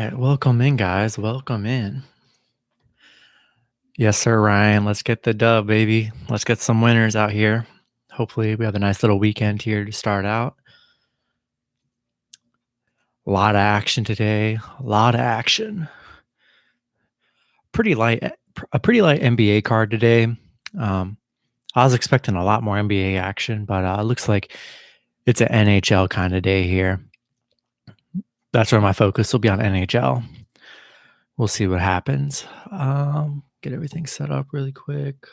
right, welcome in, guys. Welcome in. Yes, sir, Ryan. Let's get the dub, baby. Let's get some winners out here. Hopefully, we have a nice little weekend here to start out. A lot of action today. A lot of action. A pretty light NBA card today. I was expecting a lot more NBA action, but it looks like it's an NHL kind of day here. That's where my focus will be, on NHL. We'll see what happens. Get everything set up really quick.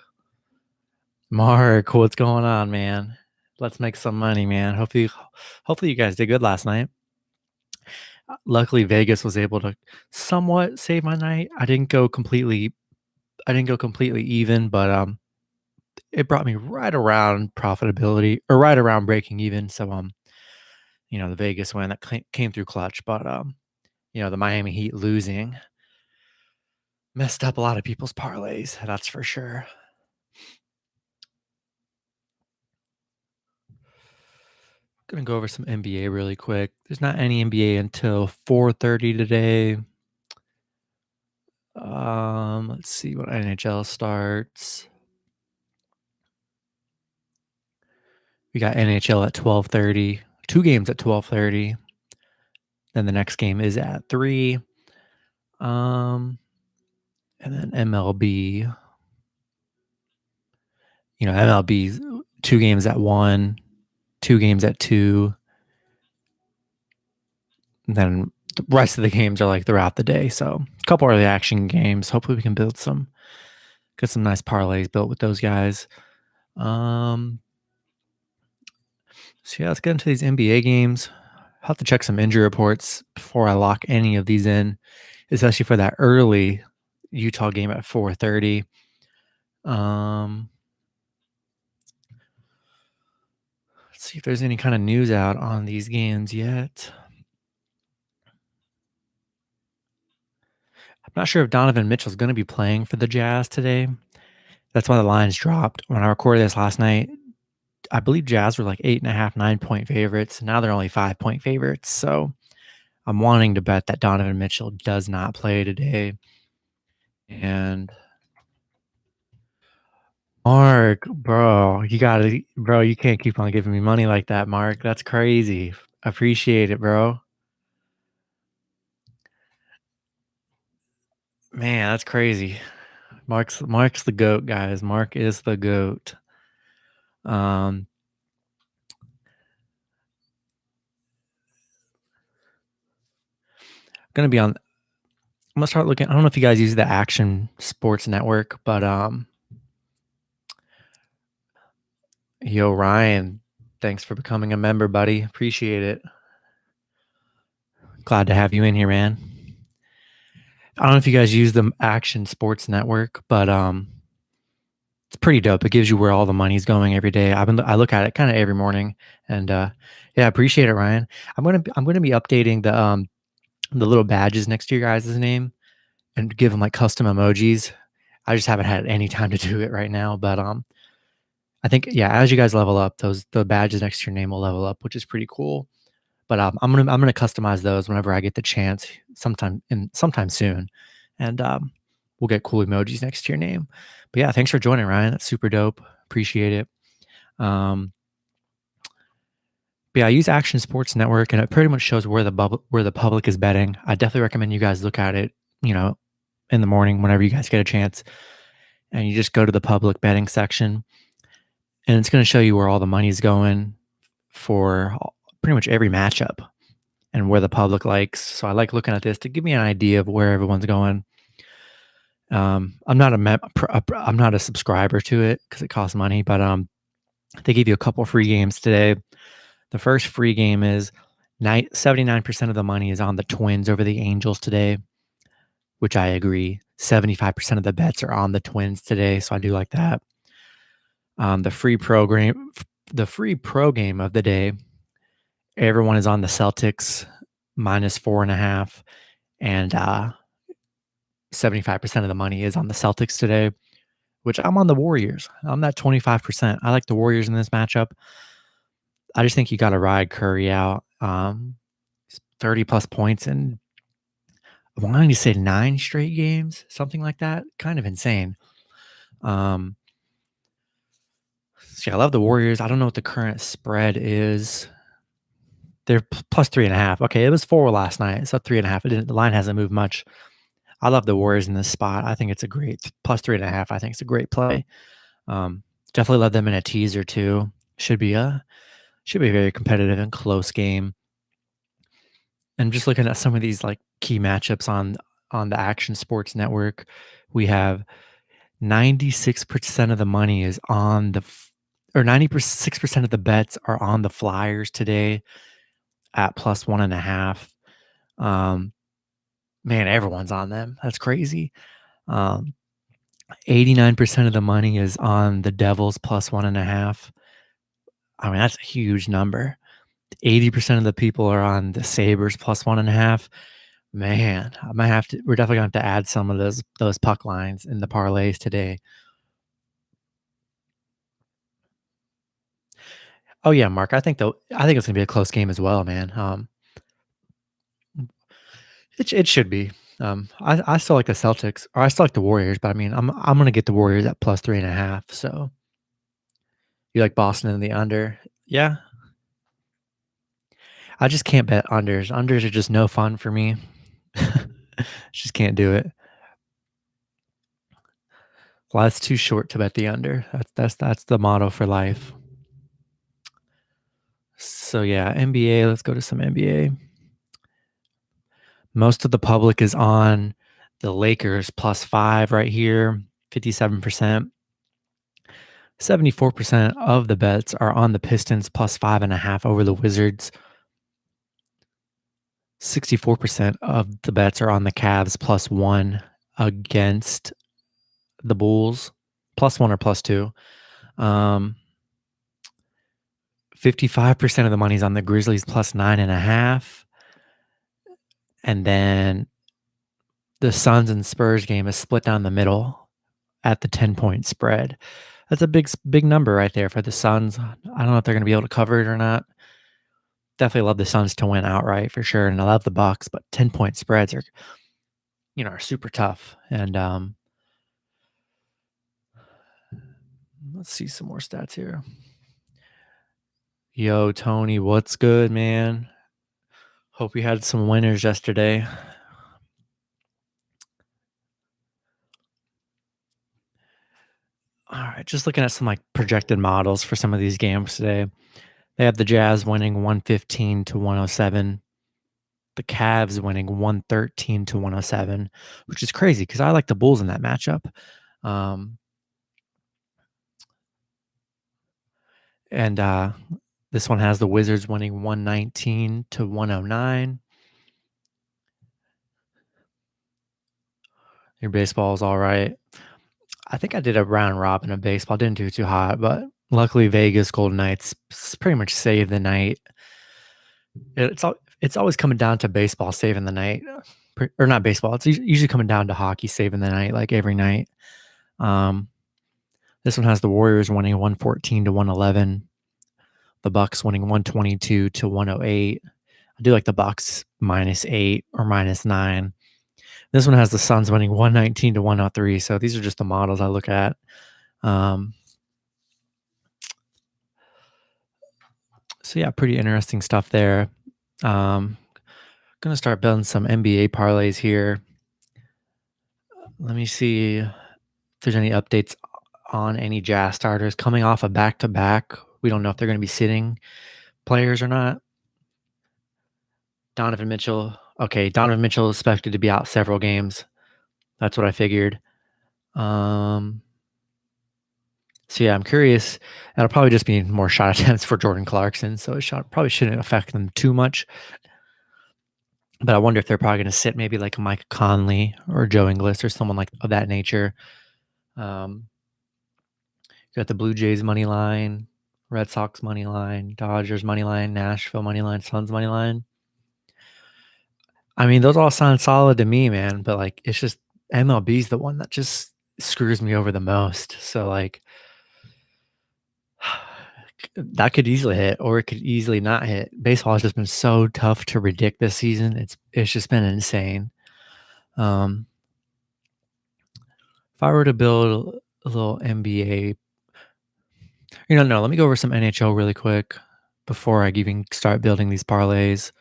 Mark, what's going on, man? Let's make some money, man. Hopefully you guys did good last night. Luckily, Vegas was able to somewhat save my night. I didn't go completely even, but it brought me right around profitability, or right around breaking even. So the Vegas win that came through clutch, but the Miami Heat losing messed up a lot of people's parlays. That's for sure. Gonna go over some NBA really quick. There's not any NBA until 4:30 today. Let's see what NHL starts. We got NHL at 12:30. 2 games at 12:30. Then the next game is at 3. And then MLB. MLB's 2 games at 1, 2 games at 2. And then the rest of the games are like throughout the day. So a couple early action games. Hopefully we can get some nice parlays built with those guys. So yeah, let's get into these NBA games. I'll have to check some injury reports before I lock any of these in, especially for that early Utah game at 4:30. Let's see if there's any kind of news out on these games yet. I'm not sure if Donovan Mitchell is going to be playing for the Jazz today. That's why the lines dropped. When I recorded this last night, I believe Jazz were like 8.5, 9-point favorites. Now they're only 5-point favorites. So I'm wanting to bet that Donovan Mitchell does not play today. And Mark, you can't keep on giving me money like that, Mark. That's crazy. Appreciate it, bro. Man, that's crazy. Mark's the GOAT, guys. Mark is the GOAT. I'm gonna start looking. I don't know if you guys use the Action Sports Network, but yo, Ryan, thanks for becoming a member, buddy. Appreciate it. Glad to have you in here, man. I don't know if you guys use the Action Sports Network, but it's pretty dope. It gives you where all the money's going every day. I look at it kind of every morning, and yeah, appreciate it, Ryan. I'm gonna be updating the little badges next to your guys' name and give them like custom emojis. I just haven't had any time to do it right now, but I think as you guys level up, the badges next to your name will level up, which is pretty cool. But I'm gonna customize those whenever I get the chance, sometime soon, and we'll get cool emojis next to your name. But yeah, thanks for joining, Ryan. That's super dope. Appreciate it. But yeah, I use Action Sports Network, and it pretty much shows where the public is betting. I definitely recommend you guys look at it, in the morning whenever you guys get a chance, and you just go to the public betting section, and it's going to show you where all the money's going for pretty much every matchup and where the public likes. So I like looking at this to give me an idea of where everyone's going. I'm not a subscriber to it because it costs money, but they give you a couple free games today. The first free game is 79% of the money is on the Twins over the Angels today, which I agree. 75% of the bets are on the Twins today, so I do like that. The free pro game of the day, everyone is on the Celtics -4.5, and 75% of the money is on the Celtics today, which I'm on the Warriors. I'm that 25%. I like the Warriors in this matchup. I just think you got to ride Curry out. 30 plus points, and wanting to say 9 straight games, something like that. Kind of insane. Um, so yeah, I love the Warriors. I don't know what the current spread is. They're plus 3.5. Okay, it was 4 last night, so 3.5. The line hasn't moved much. I love the Warriors in this spot. I think it's a great plus 3.5. I think it's a great play. Um, Definitely love them in a teaser too. Should be a very competitive and close game. And just looking at some of these like key matchups on the Action Sports Network, we have 96% of the money is on or 96% of the bets are on the Flyers today at plus 1.5. Um, Man, everyone's on them. That's crazy. Um, 89% of the money is on the Devils plus 1.5. I mean, that's a huge number. 80% of the people are on the Sabres plus 1.5. Man, we're definitely gonna have to add some of those puck lines in the parlays today. Oh yeah, Mark. I think it's gonna be a close game as well, man. It should be. I still like the Celtics, or I still like the Warriors, but I mean, I'm gonna get the Warriors at plus 3.5. So you like Boston in the under? Yeah, I just can't bet unders. Unders are just no fun for me. Just can't do it. Well, it's too short to bet the under. That's the motto for life. So yeah, NBA. Let's go to some NBA. Most of the public is on the Lakers plus 5 right here, 57%. 74% of the bets are on the Pistons plus 5.5 over the Wizards. 64% of the bets are on the Cavs plus 1 against the Bulls, plus 1 or plus 2. 55% of the money's on the Grizzlies plus 9.5. And then the Suns and Spurs game is split down the middle at the 10-point spread. That's a big number right there for the Suns. I don't know if they're going to be able to cover it or not. Definitely love the Suns to win outright for sure, and I love the Bucks, but 10-point spreads are super tough. And let's see some more stats here. Yo, Tony, what's good, man? Hope you had some winners yesterday. All right, just looking at some like projected models for some of these games today. They have the Jazz winning 115 to 107. The Cavs winning 113 to 107, which is crazy because I like the Bulls in that matchup. And this one has the Wizards winning 119 to 109. Your baseball is all right. I think I did a round robin of baseball. Didn't do too hot, but luckily Vegas Golden Knights pretty much saved the night. It's always coming down to baseball saving the night, or not baseball. It's usually coming down to hockey saving the night, like every night. This one has the Warriors winning 114 to 111. The Bucks winning 122 to 108. I do like the Bucks -8 or -9. This one has the Suns winning 119 to 103. So these are just the models I look at. So yeah, pretty interesting stuff there. Gonna start building some NBA parlays here. Let me see if there's any updates on any Jazz starters coming off a back-to-back. We don't know if they're going to be sitting players or not. Donovan Mitchell. Okay, Donovan Mitchell is expected to be out several games. That's what I figured. So yeah, I'm curious. That'll probably just be more shot attempts for Jordan Clarkson, so it probably shouldn't affect them too much. But I wonder if they're probably going to sit maybe like Mike Conley or Joe Ingles or someone like of that nature. You got the Blue Jays money line, Red Sox money line, Dodgers money line, Nashville money line, Suns money line. I mean, those all sound solid to me, man. But like, it's just MLB's the one that just screws me over the most. So like, that could easily hit, or it could easily not hit. Baseball has just been so tough to predict this season. It's just been insane. If I were to build a little NBA, no, let me go over some NHL really quick before I even start building these parlays.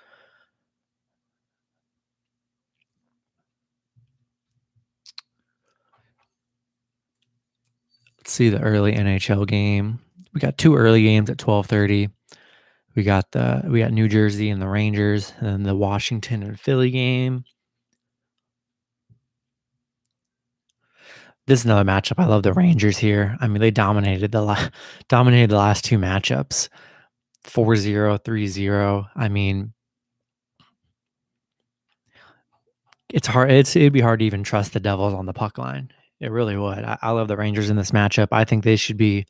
Let's see the early NHL game. We got 2 early games at 12:30. We got New Jersey and the Rangers, and then the Washington and Philly game. This is another matchup. I love the Rangers here. I mean, they dominated the last 2 matchups. 4-0, 3-0. I mean, it's hard. It'd be hard to even trust the Devils on the puck line. It really would. I love the Rangers in this matchup. I think they should be.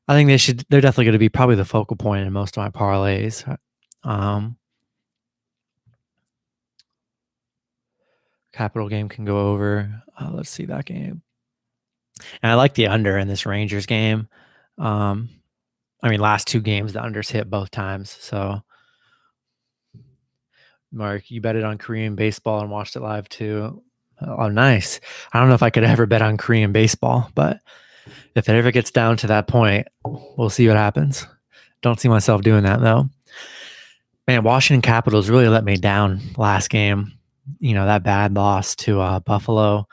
They're definitely going to be probably the focal point in most of my parlays. Capital game can go over. Let's see that game. And I like the under in this Rangers game. I mean, last 2 games, the unders hit both times. So, Mark, you bet it on Korean baseball and watched it live too. Oh, nice. I don't know if I could ever bet on Korean baseball, but if it ever gets down to that point, we'll see what happens. Don't see myself doing that, though. Man, Washington Capitals really let me down last game. That bad loss to Buffalo.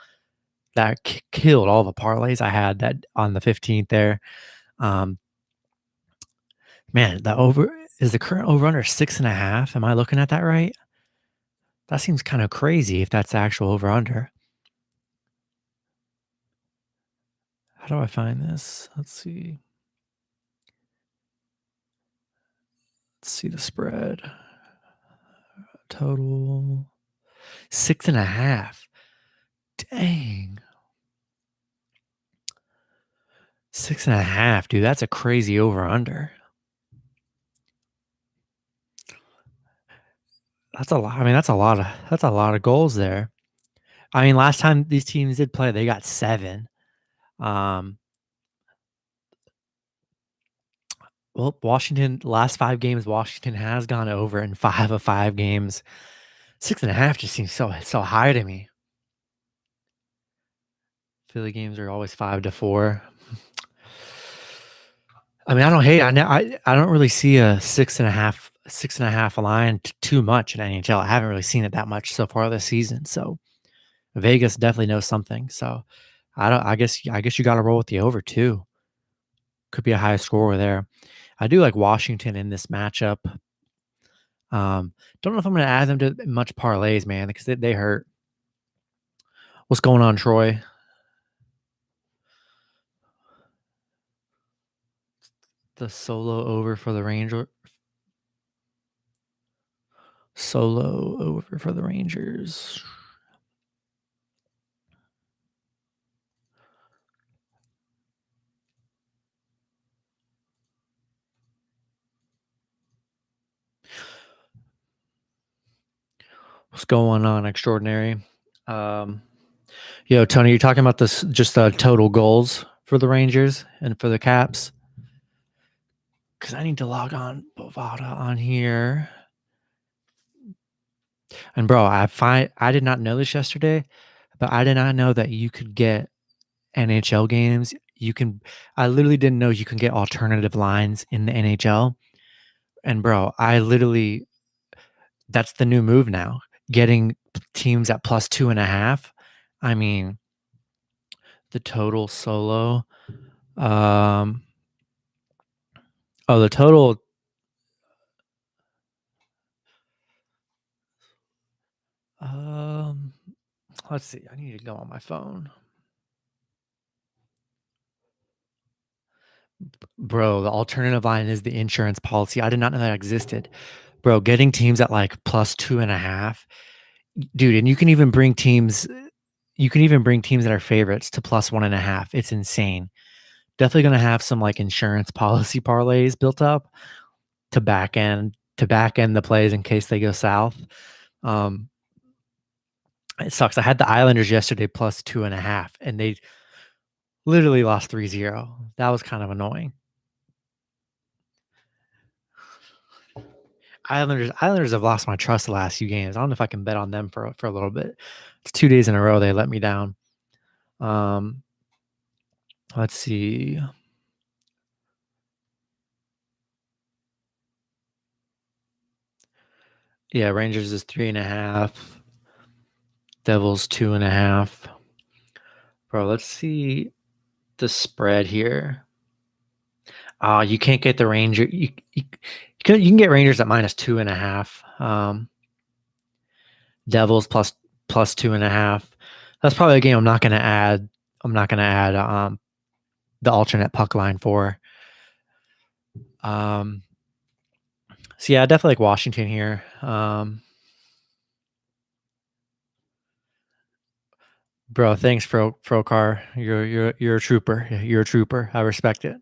That killed all the parlays I had that on the 15th there. Man, the current over under 6.5. Am I looking at that right? That seems kind of crazy if that's the actual over under. How do I find this? Let's see. Let's see the spread. Total 6.5. Dang. 6.5, dude. That's a crazy over under. That's a lot. I mean, that's a lot of goals there. I mean, last time these teams did play, they got 7. Well, Washington, last 5 games, Washington has gone over in 5 of 5 games. 6.5 just seems so high to me. Philly games are always 5-4. I mean, I don't hate it. I don't really see a 6.5 line too much in NHL. I haven't really seen it that much so far this season. So Vegas definitely knows something. So I guess you got to roll with the over too. Could be a high score there. I do like Washington in this matchup. Don't know if I'm going to add them to much parlays, man, because they hurt. What's going on, Troy? The solo over for the Rangers. Solo over for the Rangers. What's going on, extraordinary? Yo, Tony, you're talking about this just the total goals for the Rangers and for the Caps? Because I need to log on Bovada on here. And bro, I did not know this yesterday, but I did not know that you could get NHL games. I literally didn't know you can get alternative lines in the NHL. And bro, that's the new move now. Getting teams at +2.5. I mean, the total solo. The total. Let's see. I need to go on my phone. Bro, the alternative line is the insurance policy. I did not know that existed. Bro, getting teams at like +2.5. Dude, and you can even bring teams that are favorites to +1.5. It's insane. Definitely gonna have some like insurance policy parlays built up to back end the plays in case they go south. It sucks. I had the Islanders yesterday +2.5, and they literally lost 3-0. That was kind of annoying. Islanders have lost my trust the last few games. I don't know if I can bet on them for a little bit. It's 2 days in a row they let me down. Let's see. Yeah, Rangers is 3.5. Devils 2.5. Bro, let's see the spread here. You can't get the Ranger. You can get Rangers at -2.5. Devils plus 2.5. That's probably a game I'm not going to add. The alternate puck line for. So yeah, I definitely like Washington here. Bro, thanks, Frokar. You're a trooper. You're a trooper. I respect it.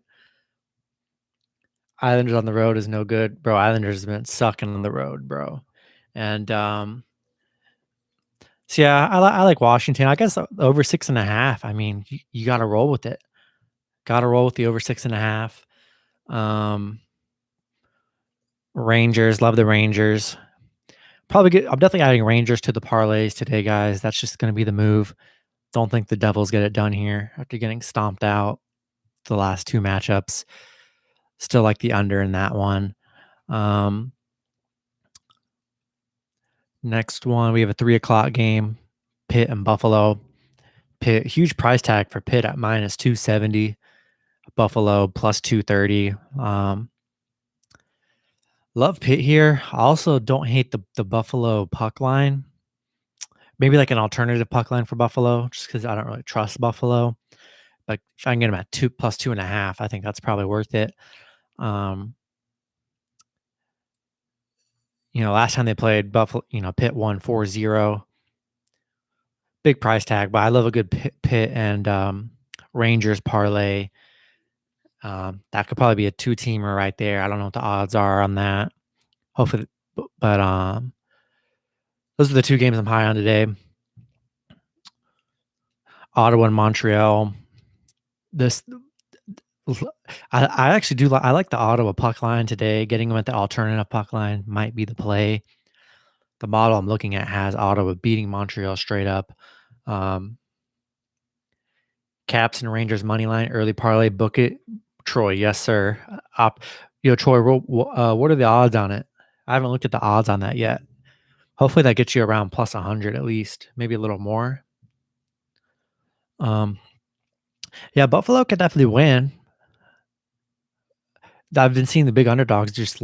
Islanders on the road is no good, bro. Islanders have been sucking on the road, bro. And so yeah, I like Washington. I guess over 6.5. I mean, you got to roll with it. Got to roll with the over 6.5. Rangers, love the Rangers. I'm definitely adding Rangers to the parlays today, guys. That's just going to be the move. Don't think the Devils get it done here after getting stomped out the last 2 matchups. Still like the under in that one. Next one, we have a 3:00 game, Pitt and Buffalo. Pitt, huge price tag for Pitt at -270, Buffalo plus 230. Love Pitt here. I also don't hate the Buffalo puck line. Maybe like an alternative puck line for Buffalo, just because I don't really trust Buffalo. But if I can get them at 2 plus 2.5, I think that's probably worth it. Last time they played Buffalo, Pitt won 4-0. Big price tag, but I love a good Pitt and Rangers parlay. That could probably be a 2-teamer right there. I don't know what the odds are on that. Hopefully, but those are the 2 games I'm high on today. Ottawa and Montreal. I actually do. I like the Ottawa puck line today. Getting them at the alternative puck line might be the play. The model I'm looking at has Ottawa beating Montreal straight up. Caps and Rangers money line early parlay. Book it, Troy. Yes, sir. Troy. What are the odds on it? I haven't looked at the odds on that yet. Hopefully that gets you around plus 100 at least, maybe a little more. Yeah, Buffalo could definitely win. I've been seeing the big underdogs just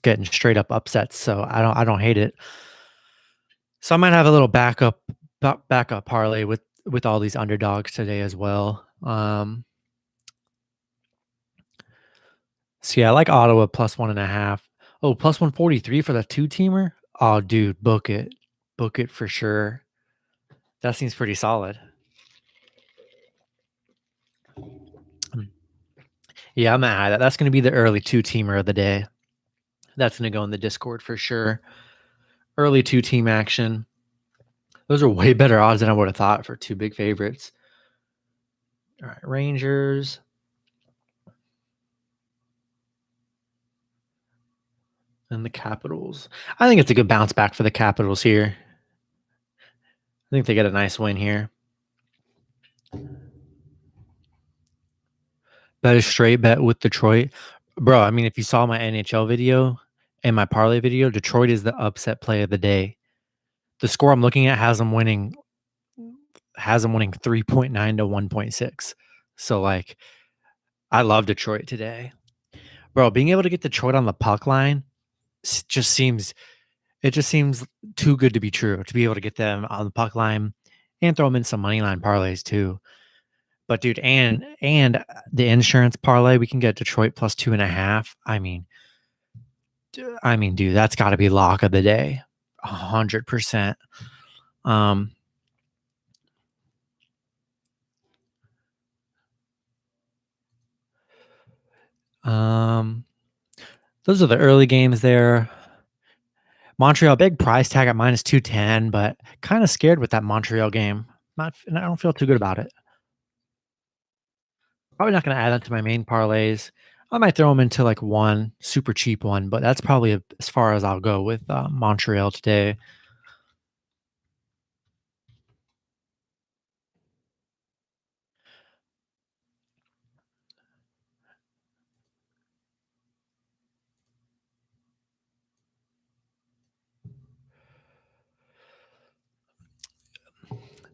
getting straight up upsets, so I don't hate it. So I might have a little backup parlay with all these underdogs today as well. So yeah, I like Ottawa plus 1.5. Oh, plus 143 for the 2-teamer. Oh, dude, book it for sure. That seems pretty solid. Yeah, I'm at that. That's going to be the early 2-teamer of the day. That's going to go in the Discord for sure. Early 2-team action. Those are way better odds than I would have thought for 2 big favorites. All right, Rangers. And the Capitals. I think it's a good bounce back for the Capitals here. I think they get a nice win here. Bet a straight bet with Detroit. Bro, I mean, if you saw my NHL video and my parlay video, Detroit is the upset play of the day. The score I'm looking at has them winning 3.9 to 1.6. So, like, I love Detroit today. Bro, being able to get Detroit on the puck line just seems too good to be true, to be able to get them on the puck line and throw them in some money line parlays too. But dude, and the insurance parlay, we can get Detroit plus 2.5. I mean, dude, that's got to be lock of the day, 100%. Those are the early games there. Montreal, big price tag at -210, but kind of scared with that Montreal game. I don't feel too good about it. Probably not going to add that to my main parlays. I might throw them into like one super cheap one, but that's probably as far as I'll go with Montreal today.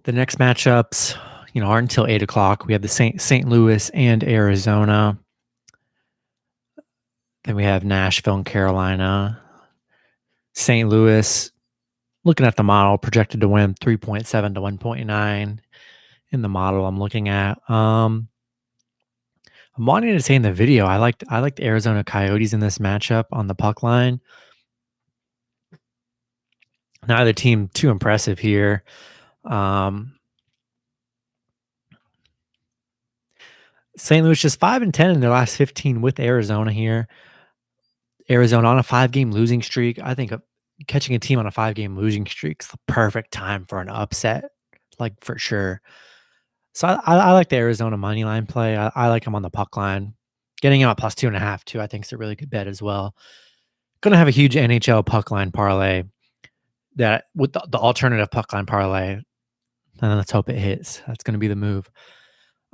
The next matchups, aren't until 8 o'clock. We have the St. Louis and Arizona. Then we have Nashville and Carolina. St. Louis, looking at the model, projected to win 3.7 to 1.9 in the model I'm looking at. I'm wanting to say in the video, I liked the Arizona Coyotes in this matchup on the puck line. Neither team too impressive here. St. Louis just 5-10 in their last 15 with Arizona here. Arizona on a 5-game losing streak. I think catching a team on a 5-game losing streak is the perfect time for an upset, like for sure. So I like the Arizona money line play. I like them on the puck line. Getting him at plus 2.5 too, I think is a really good bet as well. Gonna have a huge NHL puck line parlay that with the alternative puck line parlay, and let's hope it hits. That's gonna be the move.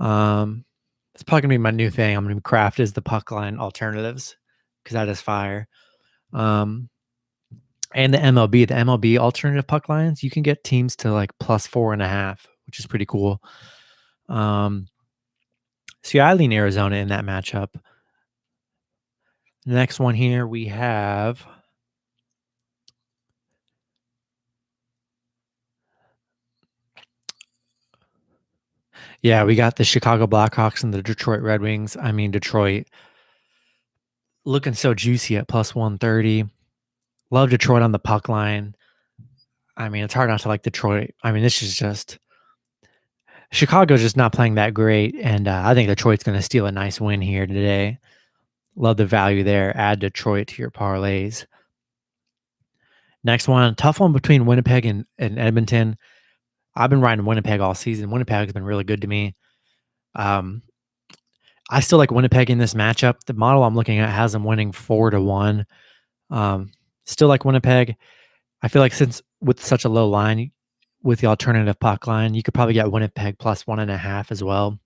It's probably gonna be my new thing. I'm gonna craft is the puck line alternatives because that is fire. And the MLB alternative puck lines, you can get teams to like plus 4.5, which is pretty cool. So yeah, I lean Arizona in that matchup. The next one here we have we got the Chicago Blackhawks and the Detroit Red Wings. I mean, Detroit looking so juicy at plus 130. Love Detroit on the puck line. I mean, it's hard not to like Detroit. I mean, this is just Chicago's just not playing that great, and I think Detroit's going to steal a nice win here today. Love the value there. Add Detroit to your parlays. Next one, tough one between Winnipeg and Edmonton. I've been riding Winnipeg all season. Winnipeg has been really good to me. I still like Winnipeg in this matchup. The model I'm looking at has them winning 4-1. Still like Winnipeg. I feel like since with such a low line, with the alternative puck line, you could probably get Winnipeg plus 1.5 as well,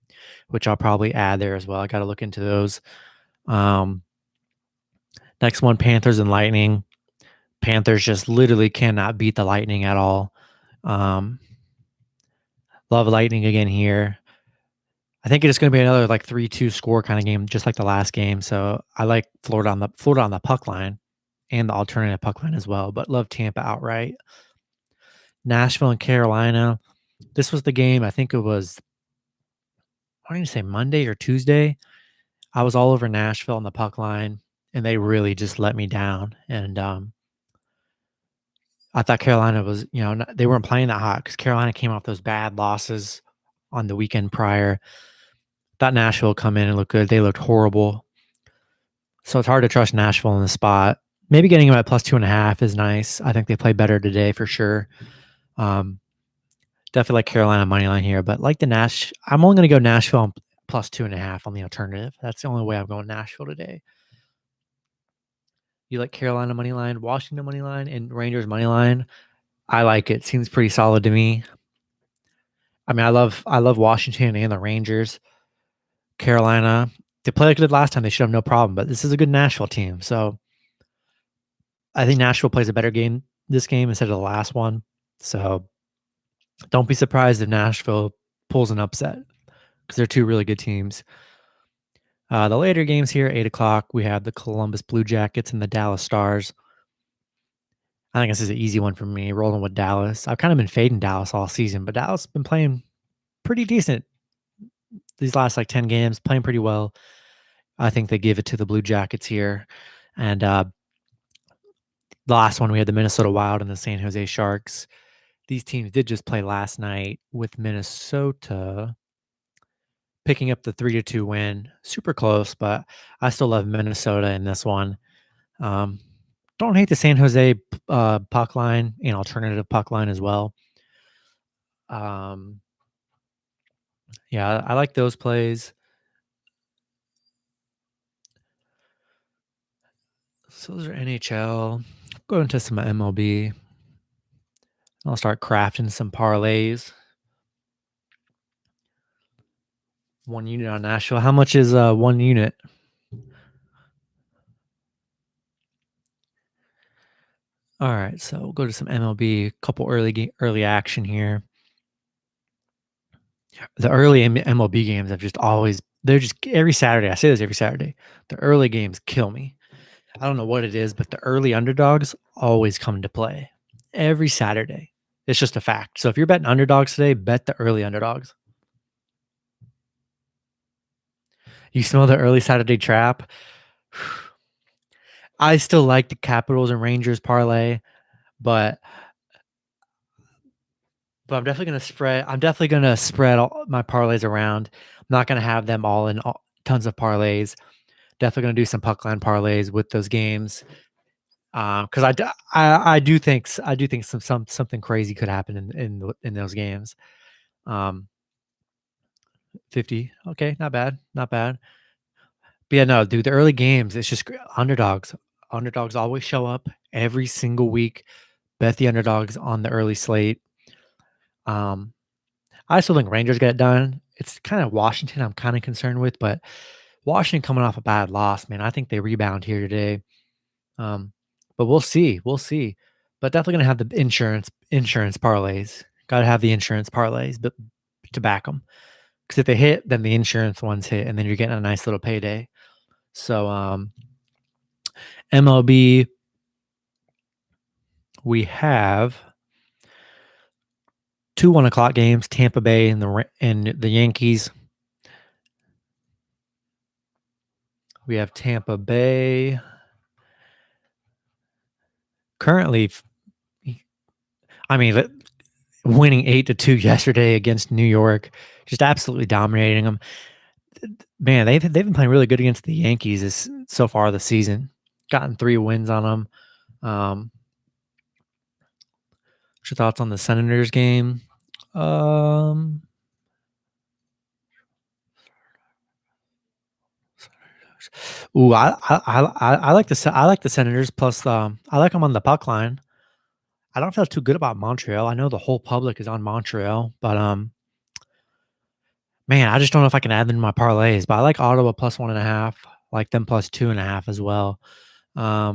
which I'll probably add there as well. I got to look into those. Next one, Panthers and Lightning. Panthers just literally cannot beat the Lightning at all. Love Lightning again here. I think it's going to be another like 3-2 score kind of game, just like the last game. So I like Florida on the puck line and the alternative puck line as well, but love Tampa outright. Nashville and Carolina. This was the game. I think it was, I don't even say Monday or Tuesday. I was all over Nashville on the puck line, and they really just let me down. And I thought Carolina was, they weren't playing that hot because Carolina came off those bad losses on the weekend prior. Thought Nashville would come in and look good. They looked horrible. So it's hard to trust Nashville in the spot. Maybe getting them at plus 2.5 is nice. I think they play better today for sure. Definitely like Carolina money line here, but like I'm only going to go Nashville on plus 2.5 on the alternative. That's the only way I'm going Nashville today. You like Carolina money line, Washington money line, and Rangers money line. I like it. Seems pretty solid to me. I mean, I love Washington and the Rangers. Carolina, they played like they did last time. They should have no problem, but this is a good Nashville team. So I think Nashville plays a better game this game instead of the last one. So don't be surprised if Nashville pulls an upset because they're two really good teams. The later games here, 8 o'clock, we have the Columbus Blue Jackets and the Dallas Stars. I think this is an easy one for me, rolling with Dallas. I've kind of been fading Dallas all season, but Dallas has been playing pretty decent these last like 10 games, playing pretty well. I think they give it to the Blue Jackets here. And the last one, we had the Minnesota Wild and the San Jose Sharks. These teams did just play last night with Minnesota picking up the 3-2 win. Super close, but I still love Minnesota in this one. Don't hate the San Jose puck line and alternative puck line as well. Yeah, I like those plays. So those are NHL. Go into some MLB. I'll start crafting some parlays. 1 unit on Nashville. How much is 1 unit? All right, so we'll go to some MLB. Couple early action here. The early MLB games have just they're just every Saturday. I say this every Saturday. The early games kill me. I don't know what it is, but the early underdogs always come into play every Saturday. It's just a fact. So if you're betting underdogs today, bet the early underdogs. You smell the early Saturday trap. I still like the Capitals and Rangers parlay, but I'm definitely gonna spread. I'm definitely gonna spread all my parlays around. I'm not gonna have them all in tons of parlays. Definitely gonna do some puck line parlays with those games. Because I do think something crazy could happen in those games. 50, okay, not bad, not bad. But yeah, no, dude, the early games, it's just underdogs. Underdogs always show up every single week. Bet the underdogs on the early slate. I still think Rangers get it done. It's kind of Washington I'm kind of concerned with, but Washington coming off a bad loss, man. I think they rebound here today. But we'll see. We'll see. But definitely gonna have the insurance parlays. Got to have the insurance parlays, but to back them. Because if they hit, then the insurance ones hit, and then you're getting a nice little payday. So MLB, we have 2 1:00 games: Tampa Bay and the Yankees. We have Tampa Bay currently. I mean, winning 8-2 yesterday against New York, just absolutely dominating them. Man, they've been playing really good against the Yankees so far this season. Gotten 3 wins on them. What's your thoughts on the Senators game? Ooh, I like the Senators plus I like them on the puck line. I don't feel too good about Montreal. I know the whole public is on Montreal, but man, I just don't know if I can add them to my parlays. But I like Ottawa plus 1.5. I like them plus 2.5 as well. Yeah,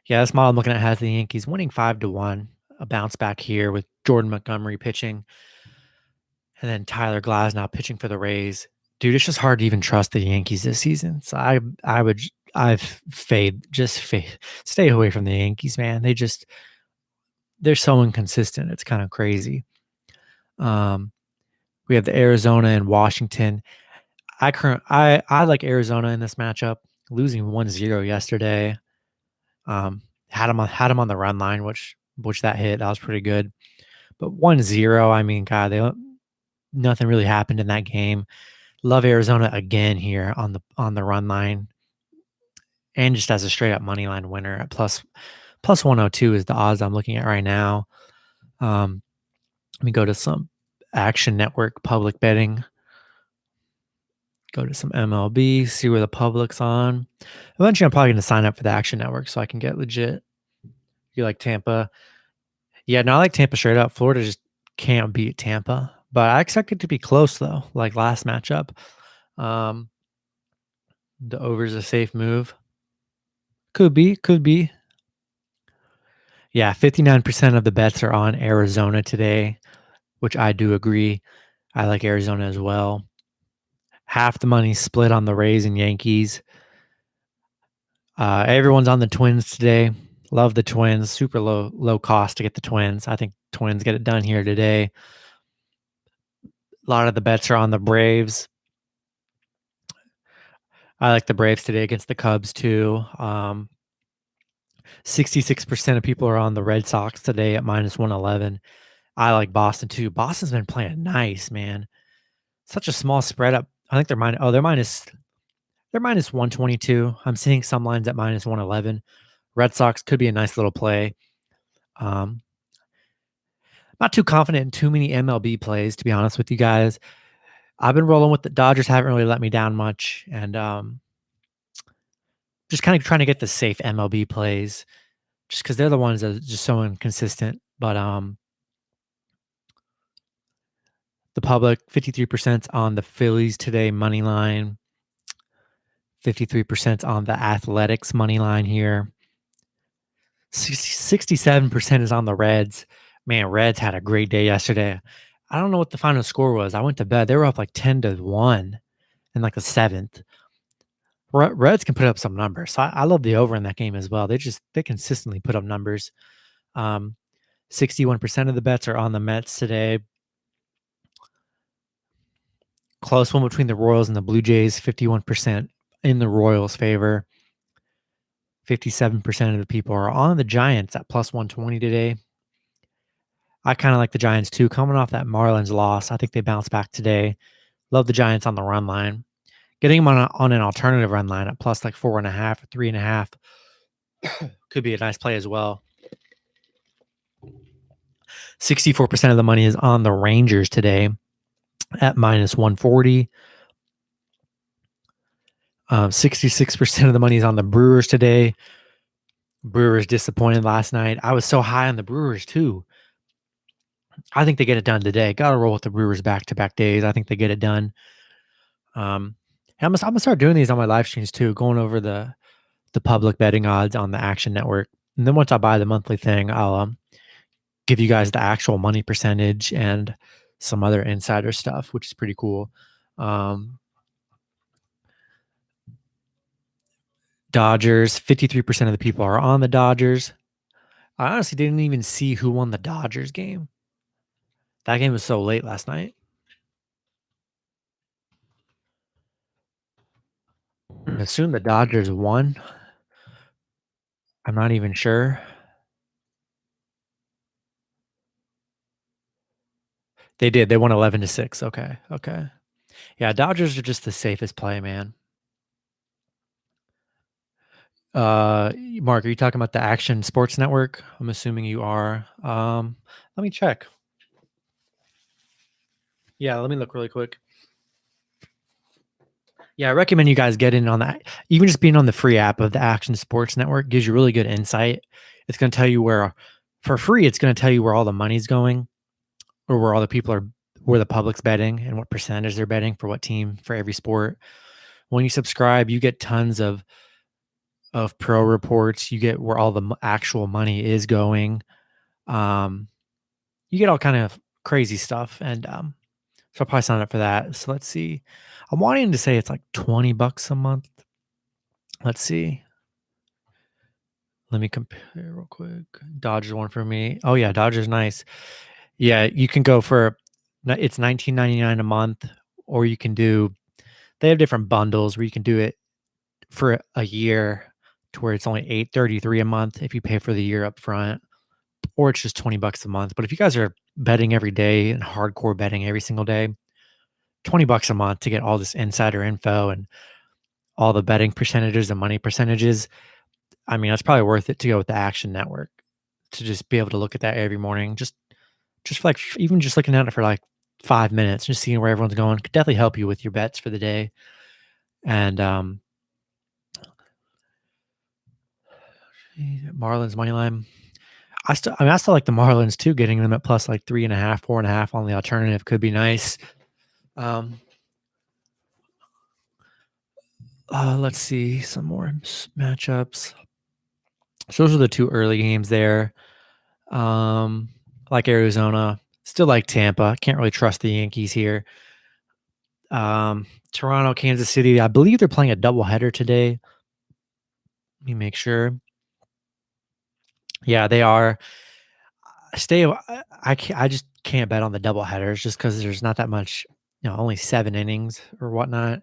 this model I'm looking at has the Yankees winning 5-1. A bounce back here with Jordan Montgomery pitching, and then Tyler Glasnow pitching for the Rays. Dude, it's just hard to even trust the Yankees this season. So I've stay away from the Yankees, man. They're so inconsistent. It's kind of crazy. We have the Arizona and Washington. I like Arizona in this matchup, losing 1-0 yesterday. Had him on the run line, which that hit. That was pretty good. But 1-0, I mean, God, nothing really happened in that game. Love Arizona again here on the run line, and just as a straight up money line winner at plus 102 is the odds I'm looking at right now. Let me go to some Action Network public betting. Go to some MLB, see where the public's on. Eventually, I'm probably going to sign up for the Action Network so I can get legit. You like Tampa? Yeah, no, I like Tampa straight up. Florida just can't beat Tampa, but I expect it to be close though, like last matchup. The over is a safe move. Could be. Yeah, 59% of the bets are on Arizona today, which I do agree. I like Arizona as well. Half the money split on the Rays and Yankees. Everyone's on the Twins today. Love the Twins. Super low cost to get the Twins. I think Twins get it done here today. A lot of the bets are on the Braves. I like the Braves today against the Cubs too. 66% of people are on the Red Sox today at minus 111. I like Boston too. Boston's been playing nice, man. Such a small spread up. I think they're minus 122. I'm seeing some lines at minus 111. Red Sox could be a nice little play. Not too confident in too many MLB plays, to be honest with you guys. I've been rolling with the Dodgers, haven't really let me down much. And just kind of trying to get the safe MLB plays, just because they're the ones that are just so inconsistent. But the public 53% on the Phillies today money line, 53% on the Athletics money line here. 67% is on the Reds. Man, Reds had a great day yesterday. I don't know what the final score was. I went to bed. They were up like 10-1 in like the seventh. Reds can put up some numbers. So I love the over in that game as well. They consistently put up numbers. 61% of the bets are on the Mets today. Close one between the Royals and the Blue Jays. 51% in the Royals' favor. 57% of the people are on the Giants at plus 120 today. I kind of like the Giants too. Coming off that Marlins loss, I think they bounce back today. Love the Giants on the run line. Getting them on an alternative run line at plus like 4.5 or 3.5 could be a nice play as well. 64% of the money is on the Rangers today at minus 140. 66% of the money is on the Brewers today. Brewers disappointed last night. I was so high on the Brewers too. I think they get it done today. Got to roll with the Brewers back-to-back days. I think they get it done. I'm gonna start doing these on my live streams too, going over the public betting odds on the Action Network. And then once I buy the monthly thing, I'll give you guys the actual money percentage and some other insider stuff, which is pretty cool. Dodgers, 53% of the people are on the Dodgers. I honestly didn't even see who won the Dodgers game. That game was so late last night. I assume the Dodgers won. I'm not even sure. They did. They won 11-6. Okay. Yeah, Dodgers are just the safest play, man. Mark, are you talking about the Action Sports Network? I'm assuming you are. Let me check. Yeah, let me look really quick. Yeah, I recommend you guys get in on that. Even just being on the free app of the Action Sports Network gives you really good insight. It's going to tell you for free, it's going to tell you where all the money's going or where all the people are, where the public's betting and what percentage they're betting for what team for every sport. When you subscribe, you get tons of pro reports. You get where all the actual money is going. You get all kind of crazy stuff. And so I'll probably sign up for that. So let's see. I'm wanting to say it's like $20 a month. Let's see. Let me compare real quick. Dodgers one for me. Oh yeah, Dodgers nice. Yeah, you can go for it's $19.99 a month, or you can do. They have different bundles where you can do it for a year, to where it's only $8.33 a month if you pay for the year up front, or it's just $20 a month. But if you guys are betting every day and hardcore betting every single day, $20 a month to get all this insider info and all the betting percentages and money percentages. I mean, that's probably worth it to go with the Action Network, to just be able to look at that every morning. Just for like, even just looking at it for like 5 minutes, just seeing where everyone's going could definitely help you with your bets for the day. And Marlins money line. I still like the Marlins too. Getting them at plus like 3.5, 4.5 on the alternative could be nice. Let's see some more matchups. So those are the two early games there. Like Arizona, still like Tampa. Can't really trust the Yankees here. Toronto, Kansas City. I believe they're playing a doubleheader today. Let me make sure. Yeah, they are. I just can't bet on the doubleheaders just because there's not that much. Only 7 innings or whatnot.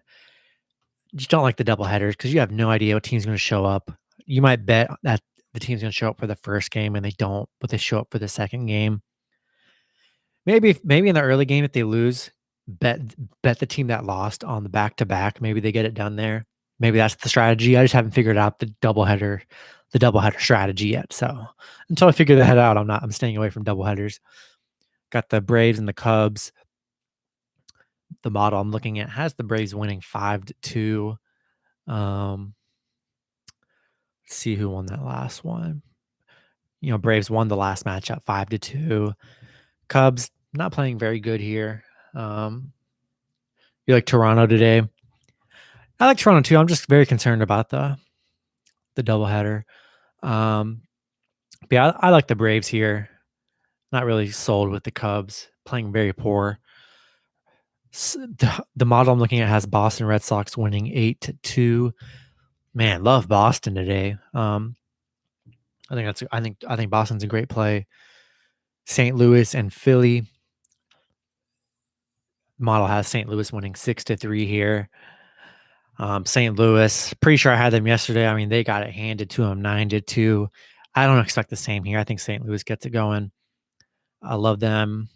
Just don't like the doubleheaders because you have no idea what team's going to show up. You might bet that the team's going to show up for the first game and they don't, but they show up for the second game. Maybe in the early game, if they lose, bet the team that lost on the back-to-back. Maybe they get it done there. Maybe that's the strategy. I just haven't figured out the doubleheader strategy yet. So until I figure that out, I'm staying away from doubleheaders. Got the Braves and the Cubs. The model I'm looking at has the Braves winning 5-2. Let's see who won that last one. Braves won the last matchup 5-2. Cubs not playing very good here. You like Toronto today? I like Toronto too. I'm just very concerned about the doubleheader. But yeah, I like the Braves here. Not really sold with the Cubs playing very poor. The model I'm looking at has Boston Red Sox winning 8-2. Man, love Boston today. I think Boston's a great play. St. Louis and Philly. Model has St. Louis winning 6-3 here. St. Louis, pretty sure I had them yesterday. I mean, they got it handed to them 9-2. I don't expect the same here. I think St. Louis gets it going. I love them.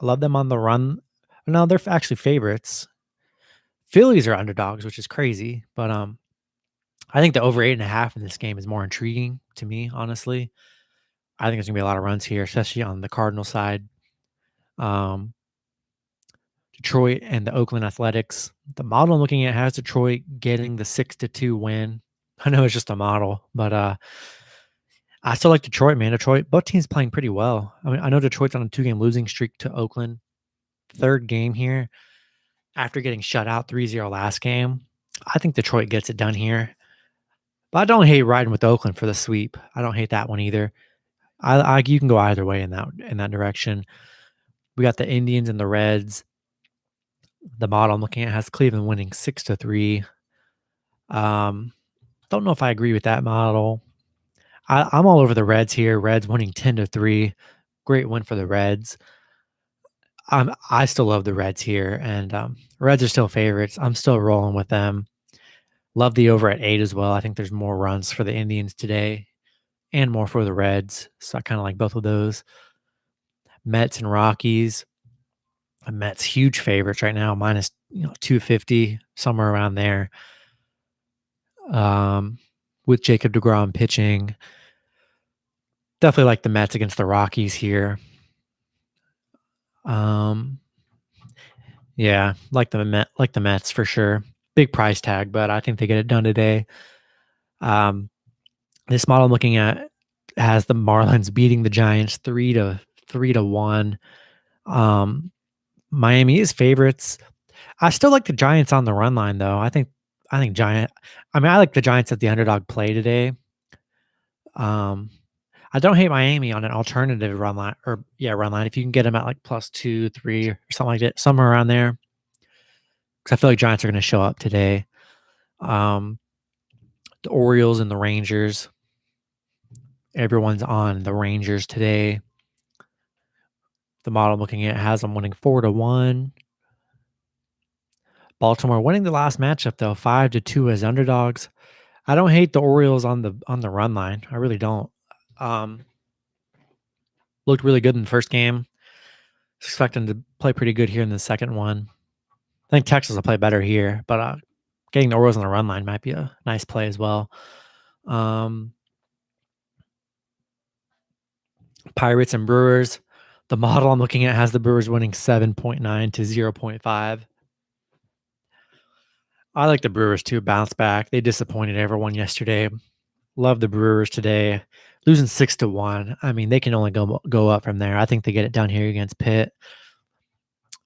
I love them on the run. No, they're actually favorites. Phillies are underdogs, which is crazy. But I think the over 8.5 in this game is more intriguing to me, honestly. I think there's going to be a lot of runs here, especially on the Cardinal side. Detroit and the Oakland Athletics. The model I'm looking at has Detroit getting the 6-2 win. I know it's just a model, but I still like Detroit, man. Detroit, both teams playing pretty well. I mean, I know Detroit's on a 2-game losing streak to Oakland. Third game here after getting shut out 3-0 last game. I think Detroit gets it done here. But I don't hate riding with Oakland for the sweep. I don't hate that one either. You can go either way in that direction. We got the Indians and the Reds. The model I'm looking at has Cleveland winning 6-3. Don't know if I agree with that model. I'm all over the Reds here. Reds winning 10-3. Great win for the Reds. I still love the Reds here, and Reds are still favorites. I'm still rolling with them. Love the over at 8 as well. I think there's more runs for the Indians today and more for the Reds. So I kind of like both of those. Mets and Rockies. Mets huge favorites right now, minus 250, somewhere around there. With Jacob deGrom pitching. Definitely like the Mets against the Rockies here. Yeah, like the Mets for sure. Big price tag, but I think they get it done today. This model I'm looking at has the Marlins beating the Giants 3-1. Miami is favorites. I still like the Giants on the run line though. I think I like the Giants at the underdog play today. I don't hate Miami on an alternative run line run line. If you can get them at like +2, 3 or something like that, somewhere around there. Because I feel like Giants are going to show up today. The Orioles and the Rangers. Everyone's on the Rangers today. The model I'm looking at has them winning 4-1. Baltimore winning the last matchup though, 5-2 as underdogs. I don't hate the Orioles on the run line. I really don't. Looked really good in the first game. Expecting to play pretty good here in the second one. I think Texas will play better here, but getting the Orioles on the run line might be a nice play as well. Pirates and Brewers. The model I'm looking at has the Brewers winning 7.9 to 0.5. I like the Brewers too. Bounce back. They disappointed everyone yesterday. Love the Brewers today. Losing 6-1. I mean, they can only go up from there. I think they get it done here against Pitt.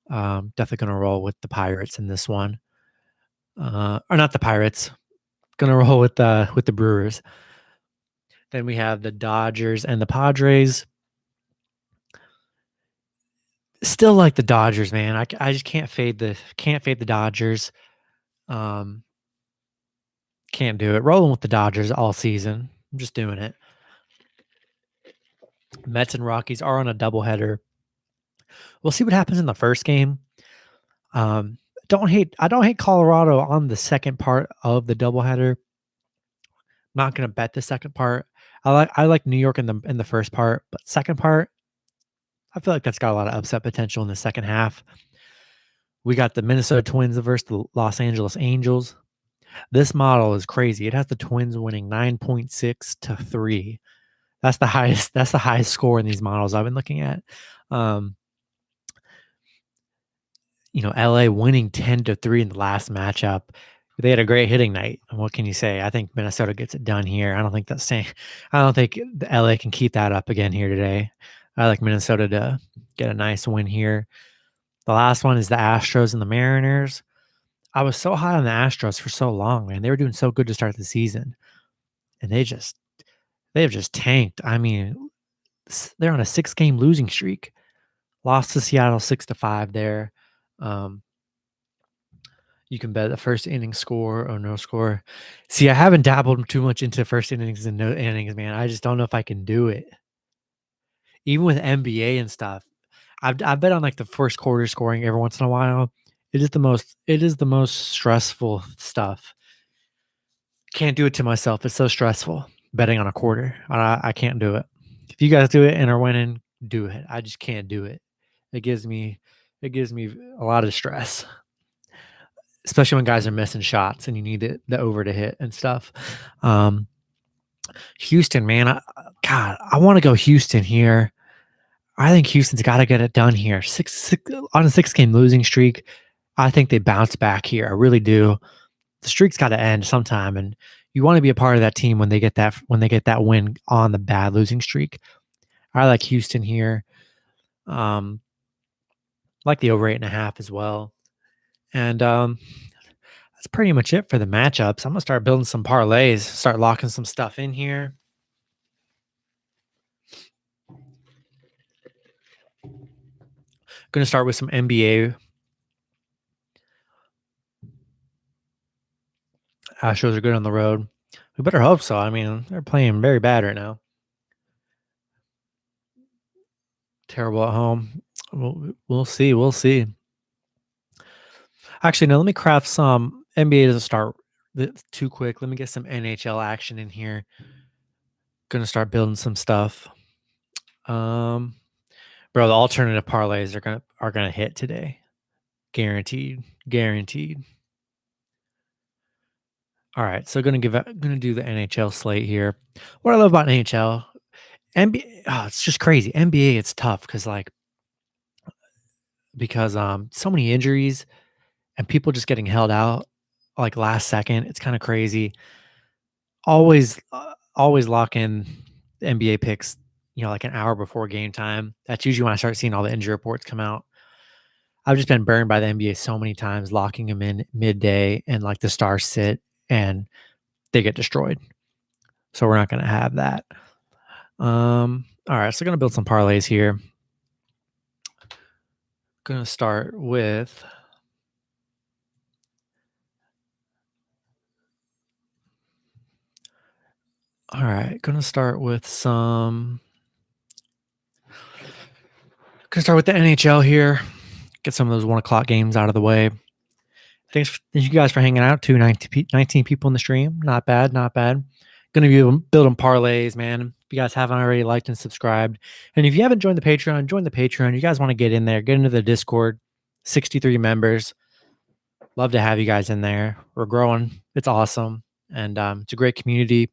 Definitely going to roll with the Pirates in this one. Or not the Pirates. Going to roll with the Brewers. Then we have the Dodgers and the Padres. Still like the Dodgers, man. I just can't fade the Dodgers. Can't do it. Rolling with the Dodgers all season. I'm just doing it. Mets and Rockies are on a doubleheader. We'll see what happens in the first game. I don't hate Colorado on the second part of the doubleheader. Not going to bet the second part. I like New York in the first part, but second part, I feel like that's got a lot of upset potential in the second half. We got the Minnesota Twins versus the Los Angeles Angels. This model is crazy. It has the Twins winning 9.6-3. That's the highest score in these models I've been looking at. LA winning 10-3 in the last matchup. They had a great hitting night. What can you say? I think Minnesota gets it done here. I don't think I don't think the LA can keep that up again here today. I like Minnesota to get a nice win here. The last one is the Astros and the Mariners. I was so high on the Astros for so long, man. They were doing so good to start the season, and they have just tanked. I mean, they're on a 6-game losing streak. Lost to Seattle 6-5 there. You can bet the first inning score or no score. See, I haven't dabbled too much into first innings and no innings, man. I just don't know if I can do it. Even with NBA and stuff, I bet on like the first quarter scoring every once in a while. It is the most stressful stuff. Can't do it to myself. It's so stressful betting on a quarter. I can't do it. If you guys do it and are winning, do it. I just can't do it. It gives me a lot of stress, especially when guys are missing shots and you need the over to hit and stuff. Houston, man, God, I want to go Houston here. I think Houston's got to get it done here. Six on a 6-game losing streak. I think they bounce back here. I really do. The streak's got to end sometime, and you want to be a part of that team when they get that win on the bad losing streak. I like Houston here. Like the over 8.5 as well. And that's pretty much it for the matchups. I'm gonna start building some parlays, start locking some stuff in here. Gonna start with some NBA. Astros are good on the road. We better hope so. I mean, they're playing very bad right now. Terrible at home. We'll see. We'll see. Actually, no, let me craft some. NBA doesn't start too quick. Let me get some NHL action in here. Gonna start building some stuff. Bro, the alternative parlays are gonna hit today. Guaranteed. Guaranteed. All right, so gonna do the NHL slate here. What I love about NHL, NBA, it's just crazy. NBA, it's tough because so many injuries and people just getting held out like last second. It's kind of crazy. Always lock in the NBA picks, like an hour before game time. That's usually when I start seeing all the injury reports come out. I've just been burned by the NBA so many times, locking them in midday and like the stars sit and they get destroyed. So we're not going to have that. All right, so going to build some parlays here. Going to start with All right, going to start with the NHL here. Get some of those 1 o'clock games out of the way. Thank you guys for hanging out. 19 people in the stream. Not bad, not bad. Going to be building parlays, man. If you guys haven't already liked and subscribed, and if you haven't joined the Patreon, join the Patreon. You guys want to get in there, get into the Discord. 63 members. Love to have you guys in there. We're growing. It's awesome, and it's a great community,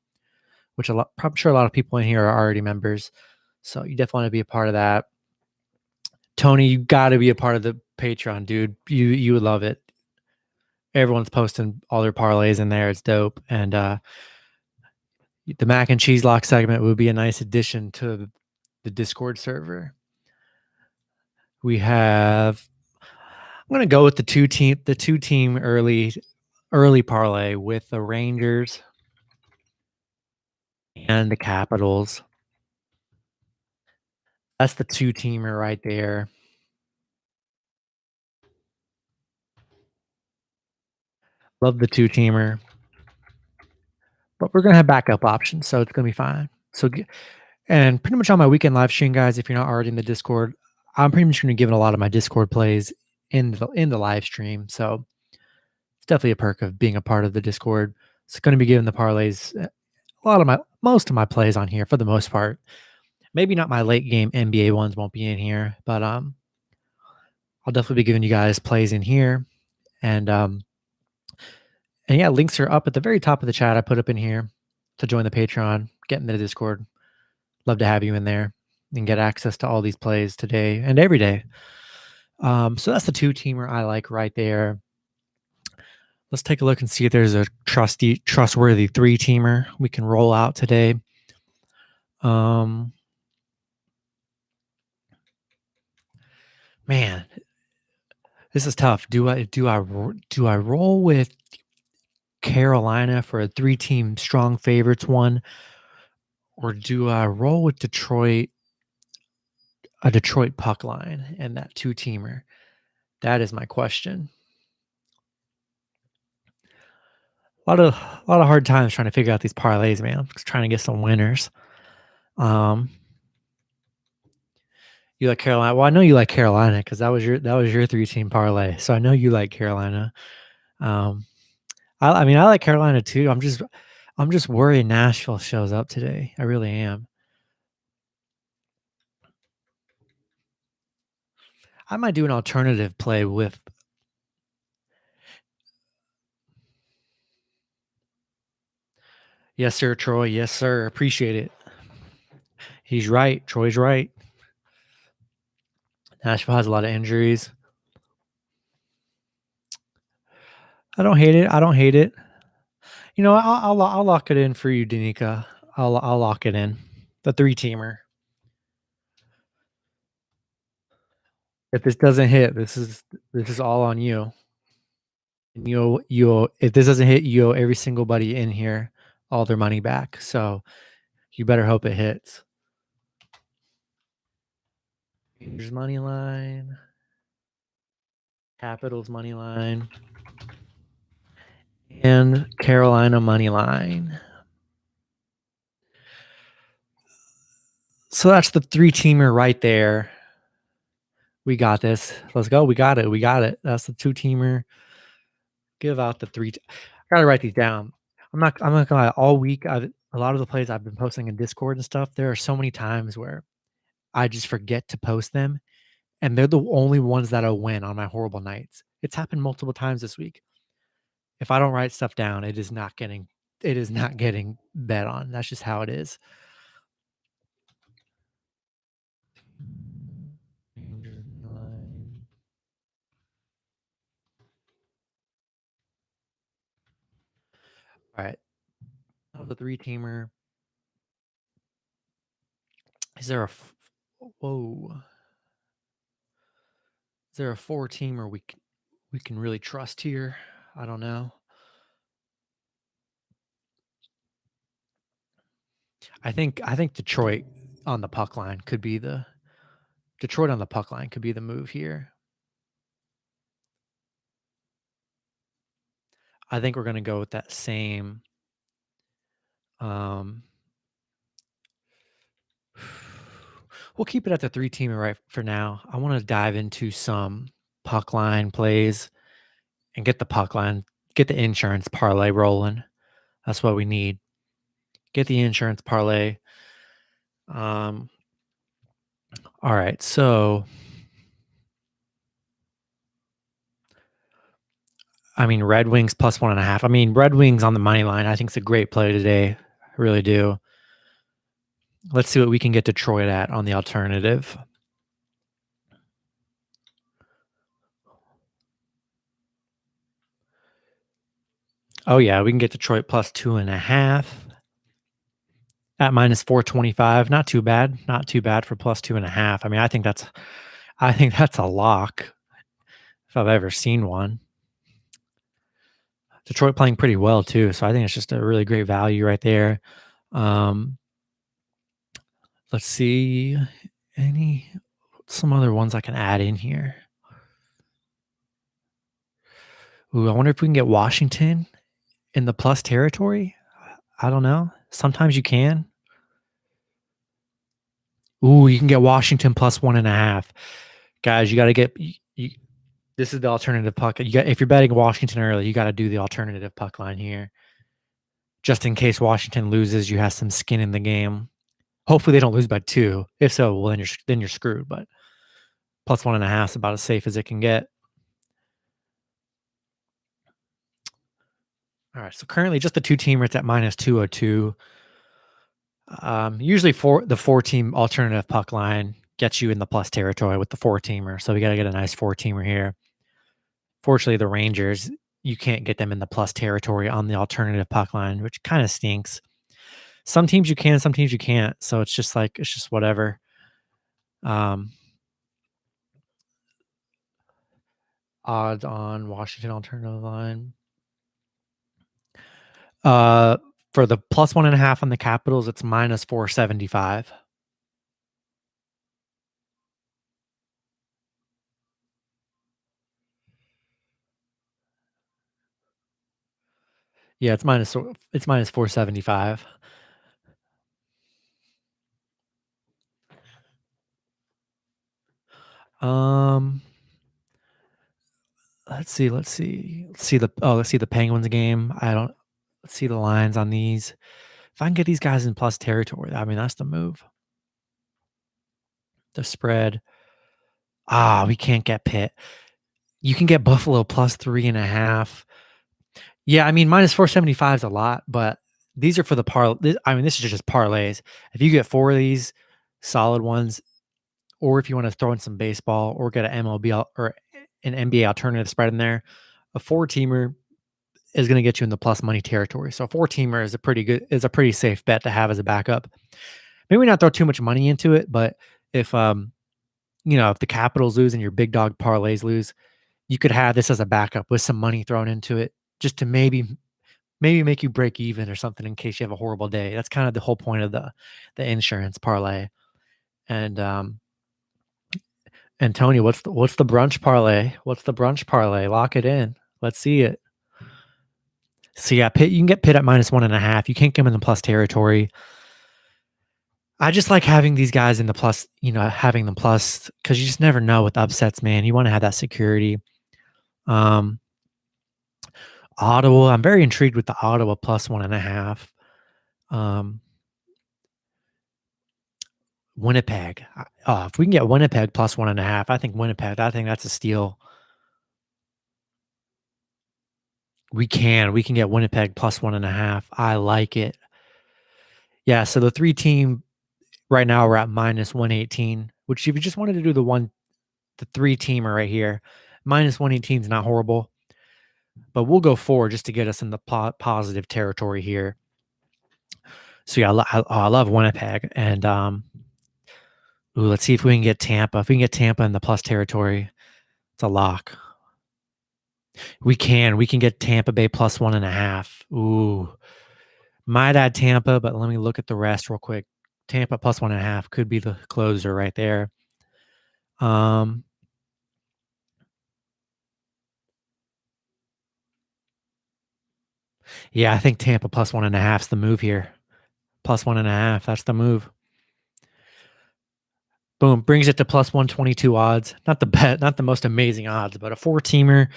which I'm sure a lot of people in here are already members. So you definitely want to be a part of that. Tony, you got to be a part of the Patreon, dude. You would love it. Everyone's posting all their parlays in there. It's dope. And the mac and cheese lock segment would be a nice addition to the Discord server. I'm going to go with the two team early parlay with the Rangers and the Capitals. That's the 2-teamer right there. Love the 2-teamer. But we're going to have backup options, so it's going to be fine. And pretty much on my weekend live stream, guys, if you're not already in the Discord, I'm pretty much going to give it a lot of my Discord plays in the live stream. So it's definitely a perk of being a part of the Discord. It's going to be giving the parlays most of my plays on here for the most part. Maybe not my late game NBA ones won't be in here, but I'll definitely be giving you guys plays in here. And yeah, links are up at the very top of the chat. I put up in here to join the Patreon, get into the Discord. Love to have you in there and get access to all these plays today and every day. So that's the 2-teamer I like right there. Let's take a look and see if there's a trustworthy 3-teamer we can roll out today. Man, this is tough. Do I roll with Carolina for a 3-team strong favorites one, or do I roll with Detroit, a Detroit puck line and that 2-teamer? That is my question. A lot of hard times trying to figure out these parlays, man. I'm just trying to get some winners. You like Carolina? Well, I know you like Carolina because that was your 3-team parlay. So I know you like Carolina. I like Carolina too. I'm just worried Nashville shows up today. I really am. I might do an alternative play with. Yes, sir, Troy. Yes, sir. Appreciate it. He's right. Troy's right. Nashville has a lot of injuries. I don't hate it. You know, I'll lock it in for you, Danica. I'll lock it in. The 3-teamer. If this doesn't hit, this is all on you. And you if this doesn't hit, you owe every single buddy in here all their money back. So you better hope it hits. Here's money line. Capitals money line. And Carolina money line. So that's the 3-teamer right there. We got this. Let's go. We got it. That's the 2-teamer. Give out the 3. I gotta write these down. I'm not gonna lie. All week, a lot of the plays I've been posting in Discord and stuff. There are so many times where I just forget to post them, and they're the only ones that'll win on my horrible nights. It's happened multiple times this week. If I don't write stuff down, it is not getting bet on. That's just how it is. All right. The 3-teamer. Is there a 4-teamer we can really trust here? I don't know. I think Detroit on the puck line could be the move here. I think we're going to go with that same we'll keep it at the 3-teamer right for now. I want to dive into some puck line plays and get the insurance parlay rolling. That's what we need. Get the insurance parlay. All right, so Red Wings plus 1.5. Red Wings on the money line, I think it's a great play today. I really do. Let's see what we can get Detroit at on the alternative. Oh, yeah, we can get Detroit plus 2.5 at minus 425. Not too bad. Not too bad for plus 2.5. I think that's a lock if I've ever seen one. Detroit playing pretty well too, so I think it's just a really great value right there. Let's see some other ones I can add in here. Ooh, I wonder if we can get Washington in the plus territory. I don't know. Sometimes you can. Ooh, you can get Washington plus 1.5. Guys, you got to get. This is the alternative puck. If you're betting Washington early, you got to do the alternative puck line here, just in case Washington loses. You have some skin in the game. Hopefully, they don't lose by 2. If so, well, then you're screwed. But plus 1.5 is about as safe as it can get. All right, so currently just the 2-teamer, it's at minus 202. Usually the 4-team alternative puck line gets you in the plus territory with the 4-teamer. So we got to get a nice 4-teamer here. Fortunately, the Rangers you can't get them in the plus territory on the alternative puck line, which kind of stinks. Some teams you can, some teams you can't. So it's just like it's just whatever. Um, Odds on Washington alternative line. Uh, for the plus 1.5 on the Capitals, it's minus 475. Yeah, it's minus 475. Um, let's see the Penguins game. Let's see the lines on these. If I can get these guys in plus territory, I mean that's the move. The spread. We can't get Pitt. You can get Buffalo plus 3.5. Yeah, I mean minus 475 is a lot, but these are for the this is just parlays. If you get 4 of these solid ones, or if you want to throw in some baseball or get an MLB or an NBA alternative spread in there, a 4-teamer is going to get you in the plus money territory. So a 4-teamer is a pretty safe bet to have as a backup. Maybe not throw too much money into it, but if if the Capitals lose and your big dog parlays lose, you could have this as a backup with some money thrown into it just to maybe make you break even or something in case you have a horrible day. That's kind of the whole point of the insurance parlay. And Tony, what's the brunch parlay? What's the brunch parlay? Lock it in. Let's see it. So yeah, Pitt, you can get Pitt at minus 1.5. You can't get them in the plus territory. I just like having these guys in the plus, having them plus because you just never know with upsets, man. You want to have that security. Ottawa, I'm very intrigued with the Ottawa plus 1.5. Winnipeg. If we can get Winnipeg plus 1.5, I think that's a steal. We can get Winnipeg plus 1.5. I like it. Yeah, so the 3-team right now we're at minus 118, which if you just wanted to do the 3-teamer right here, minus 118 is not horrible, but we'll go 4 just to get us in the positive territory here. So yeah, I love Winnipeg, and let's see if we can get Tampa. If we can get Tampa in the plus territory, it's a lock. We can get Tampa Bay plus 1.5. Ooh, might add Tampa, but let me look at the rest real quick. Tampa plus 1.5 could be the closer right there. Yeah, I think Tampa plus 1.5 is the move here. Plus 1.5, that's the move. Boom, brings it to plus 122 odds. Not the most amazing odds, but a 4-teamer.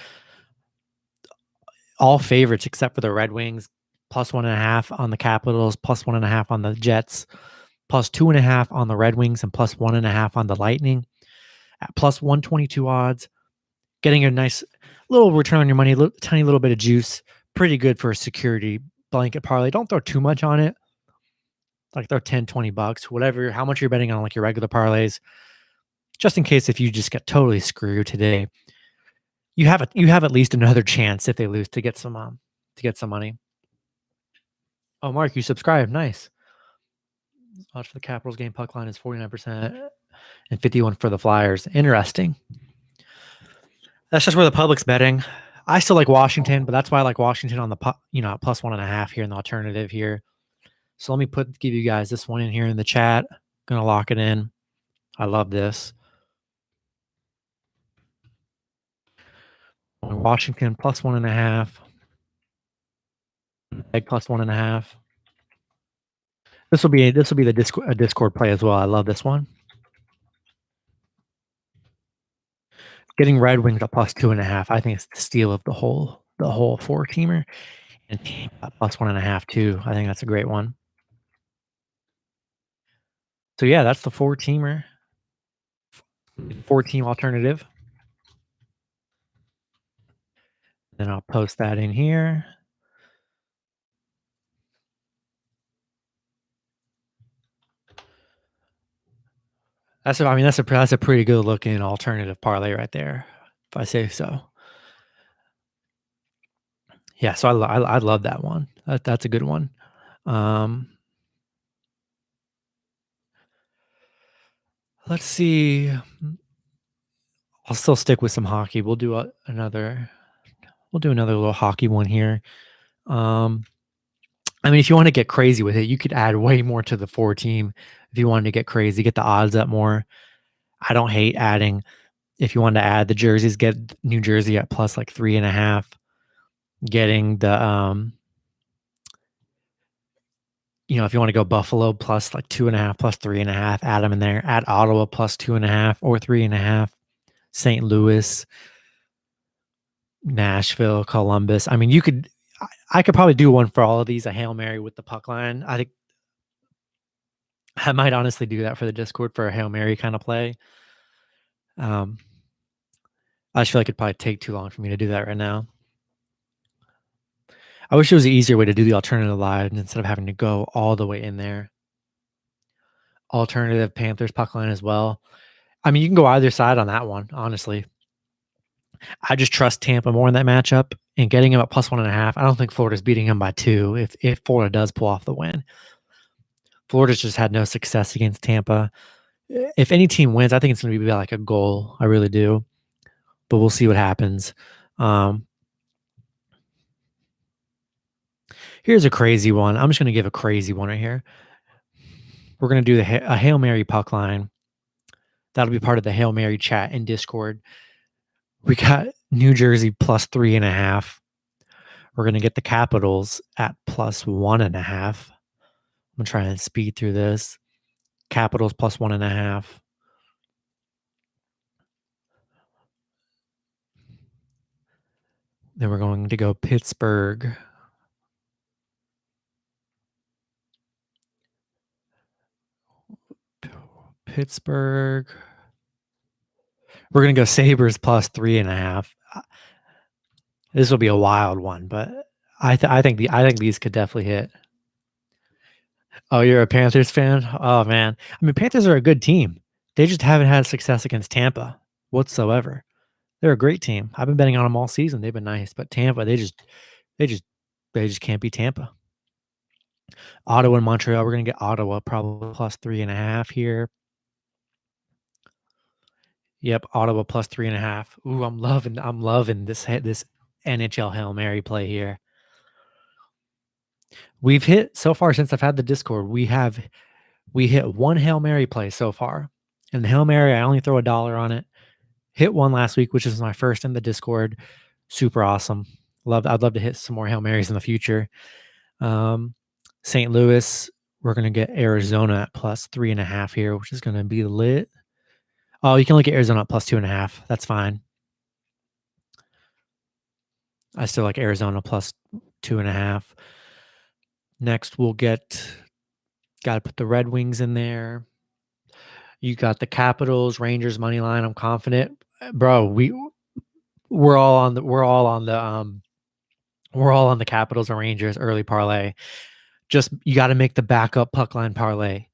All favorites except for the Red Wings. Plus 1.5 on the Capitals. Plus 1.5 on the Jets. Plus 2.5 on the Red Wings, and plus 1.5 on the Lightning. At plus 122 odds, getting a nice little return on your money, tiny little bit of juice. Pretty good for a security blanket parlay. Don't throw too much on it. Like throw 10, 20 bucks, whatever, how much you're betting on like your regular parlays. Just in case if you just get totally screwed today, you have at least another chance if they lose to get some money. Oh, Mark, you subscribed. Nice. Watch for the Capitals game. Puck line is 49% and 51 for the Flyers. Interesting. That's just where the public's betting. I still like Washington, but that's why I like Washington on the plus 1.5 here in the alternative here. So let me give you guys this one in here in the chat. Gonna lock it in. I love this. Washington plus 1.5. Egg plus 1.5. This will be the Discord play as well. I love this one. Getting Red Wings at plus 2.5. I think it's the steal of the whole 4-teamer, and plus 1.5 too. I think that's a great one. So yeah, that's the 4-teamer, 4-team alternative. Then I'll post that in here. That's a pretty good looking alternative parlay right there, if I say so. Yeah, so I love that one. That's a good one. Let's see. I'll still stick with some hockey. We'll do another little hockey one here. I mean, if you want to get crazy with it, you could add way more to the 4 team. If you wanted to get crazy, get the odds up more. I don't hate adding. If you wanted to add the jerseys, get New Jersey at plus like 3.5. Getting the if you want to go Buffalo plus like 2.5, plus 3.5, add them in there. Add Ottawa plus 2.5 or 3.5. St. Louis, Nashville, Columbus. I mean, I could probably do one for all of these, a Hail Mary with the puck line. I think I might honestly do that for the Discord for a Hail Mary kind of play. I just feel like it'd probably take too long for me to do that right now. I wish there was an easier way to do the alternative live instead of having to go all the way in there. Alternative Panthers puck line as well. I mean, you can go either side on that one, honestly. I just trust Tampa more in that matchup, and getting him at plus 1.5. I don't think Florida's beating him by 2 if Florida does pull off the win. Florida's just had no success against Tampa. If any team wins, I think it's going to be like a goal. I really do. But we'll see what happens. Here's a crazy one. I'm just going to give a crazy one right here. We're going to do a Hail Mary puck line. That'll be part of the Hail Mary chat in Discord. We got New Jersey plus 3.5. We're going to get the Capitals at plus 1.5. I'm going to try and speed through this. Capitals plus 1.5. Then we're going to go Pittsburgh. We're going to go Sabres plus 3.5. This will be a wild one, but I think these could definitely hit. Oh, you're a Panthers fan? Oh man. I mean, Panthers are a good team. They just haven't had success against Tampa whatsoever. They're a great team. I've been betting on them all season. They've been nice, but Tampa, they just can't beat Tampa. Ottawa and Montreal, we're going to get Ottawa probably plus 3.5 here. Yep, Ottawa plus 3.5. Ooh, I'm loving this NHL Hail Mary play here. We've hit so far since I've had the Discord. We hit one Hail Mary play so far. And the Hail Mary, I only throw $1 on it. Hit one last week, which is my first in the Discord. Super awesome. I'd love to hit some more Hail Marys in the future. St. Louis, we're going to get Arizona at plus 3.5 here, which is going to be lit. Oh, you can look at Arizona at plus 2.5. That's fine. I still like Arizona plus 2.5. Next, we'll got to put the Red Wings in there. You got the Capitals, Rangers money line. I'm confident, bro. We're all on the Capitals or Rangers early parlay. Just you got to make the backup puck line parlay,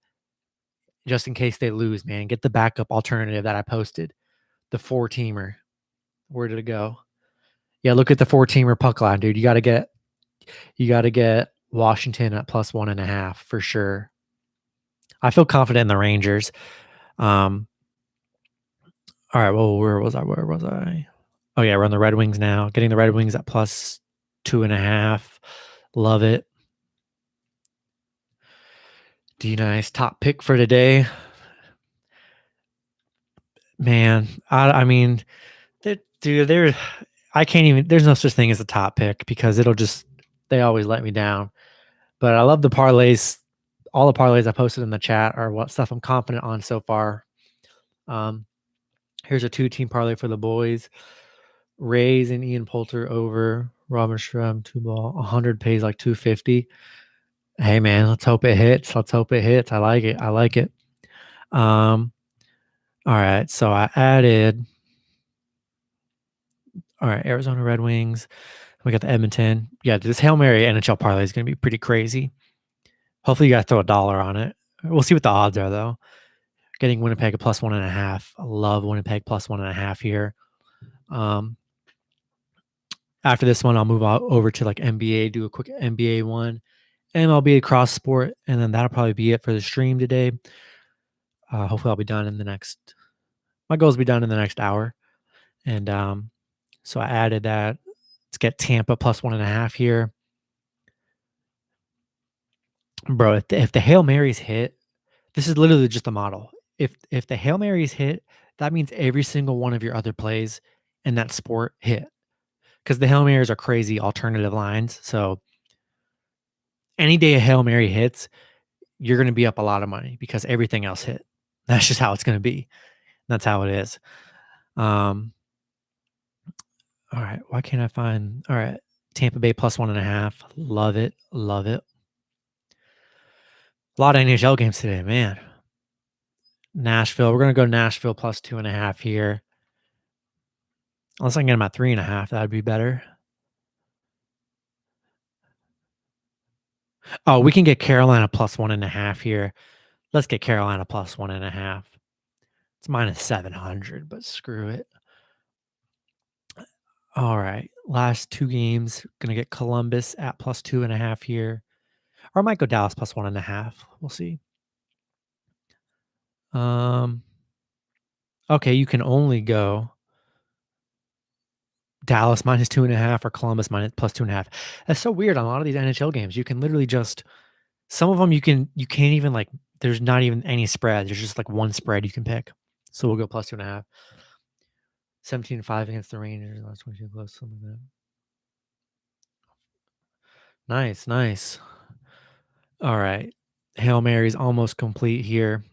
just in case they lose. Man, get the backup alternative that I posted, the 4-teamer. Where did it go? Yeah, look at the 4-teamer puck line, dude. You got to get Washington at plus 1.5 for sure. I feel confident in the Rangers. All right. Well, where was I? Oh yeah, we're on the Red Wings now. Getting the Red Wings at plus 2.5. Love it. D-Nice top pick for today. Man, I mean, dude, I can't even. There's no such thing as a top pick because they always let me down. But I love the parlays. All the parlays I posted in the chat are what stuff I'm confident on so far. Here's a 2-team parlay for the boys. Rays and Ian Poulter over. Robin Schramm 2-ball. 100 pays like 250. Hey man, let's hope it hits. I like it. All right. So I added. All right, Arizona Red Wings. We got the Edmonton. Yeah, this Hail Mary NHL parlay is going to be pretty crazy. Hopefully you guys throw $1 on it. We'll see what the odds are though. Getting Winnipeg at plus 1.5. I love Winnipeg plus 1.5 here. After this one, I'll move over to like NBA, do a quick NBA one, MLB cross sport, and then that'll probably be it for the stream today. Hopefully, I'll be done in the next. My goal is to be done in the next hour, and so I added that. Let's get Tampa plus 1.5 here, bro. If the Hail Marys hit, this is literally just the model. If the Hail Marys hit, that means every single one of your other plays in that sport hit, because the Hail Marys are crazy alternative lines. So any day a Hail Mary hits, you're going to be up a lot of money because everything else hit. That's just how it's going to be. That's how it is. All right. Why can't I find? All right. Tampa Bay plus 1.5. Love it. Love it. A lot of NHL games today, man. Nashville. We're going to go Nashville plus 2.5 here. Unless I can get them at 3.5, that would be better. Oh, we can get Carolina plus 1.5 here. Let's get Carolina plus 1.5. It's minus 700, but screw it. All right. Last two games. Gonna get Columbus at plus 2.5 here. Or I might go Dallas plus 1.5. We'll see. Okay, you can only go Dallas minus 2.5 or Columbus minus plus 2.5. That's so weird on a lot of these NHL games. You can literally just some of them you can't even like there's not even any spread. There's just like one spread you can pick. So we'll go plus 2.5. 17-5 against the Rangers. Last 22 close, something like that. Nice, nice. All right. Hail Mary's almost complete here.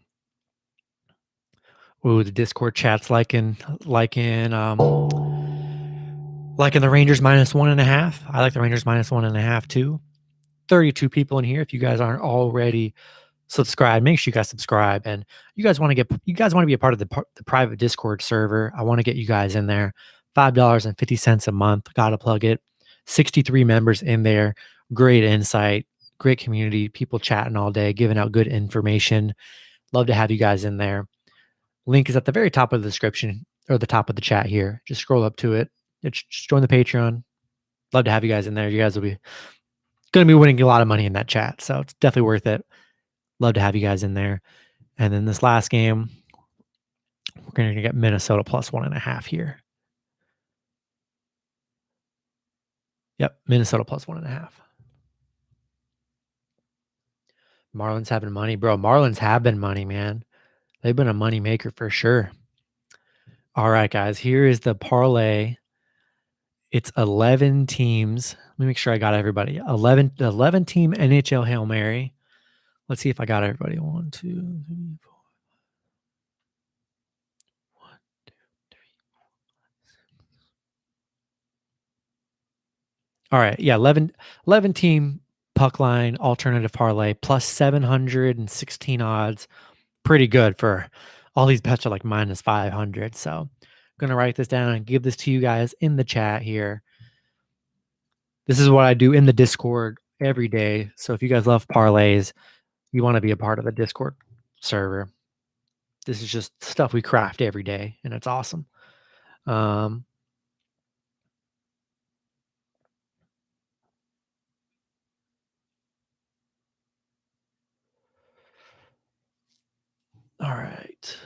Ooh, the Discord chat's liking the Rangers minus 1.5. I like the Rangers minus 1.5 too. 32 people in here. If you guys aren't already subscribed, make sure you guys subscribe. And you guys want to be a part of the private Discord server. I want to get you guys in there. $5.50 a month. Gotta plug it. 63 members in there. Great insight. Great community. People chatting all day, giving out good information. Love to have you guys in there. Link is at the very top of the description or the top of the chat here. Just scroll up to it. Just join the Patreon. Love to have you guys in there. You guys will be going to be winning a lot of money in that chat. So it's definitely worth it. Love to have you guys in there. And then this last game, we're going to get Minnesota plus 1.5 here. Yep, Minnesota plus 1.5. Marlins having money, bro. Marlins have been money, man. They've been a money maker for sure. All right, guys. Here is the parlay. It's 11 teams. Let me make sure I got everybody. 11 team NHL Hail Mary. Let's see if I got everybody. 1, 2, 3, 4. 1, 2, 3, 4. All right. Yeah, 11 team puck line alternative parlay plus 716 odds. Pretty good for all these bets are like minus 500. So I'm going to write this down and give this to you guys in the chat here. This is what I do in the Discord every day. So if you guys love parlays, you want to be a part of the Discord server. This is just stuff we craft every day, and it's awesome. All right.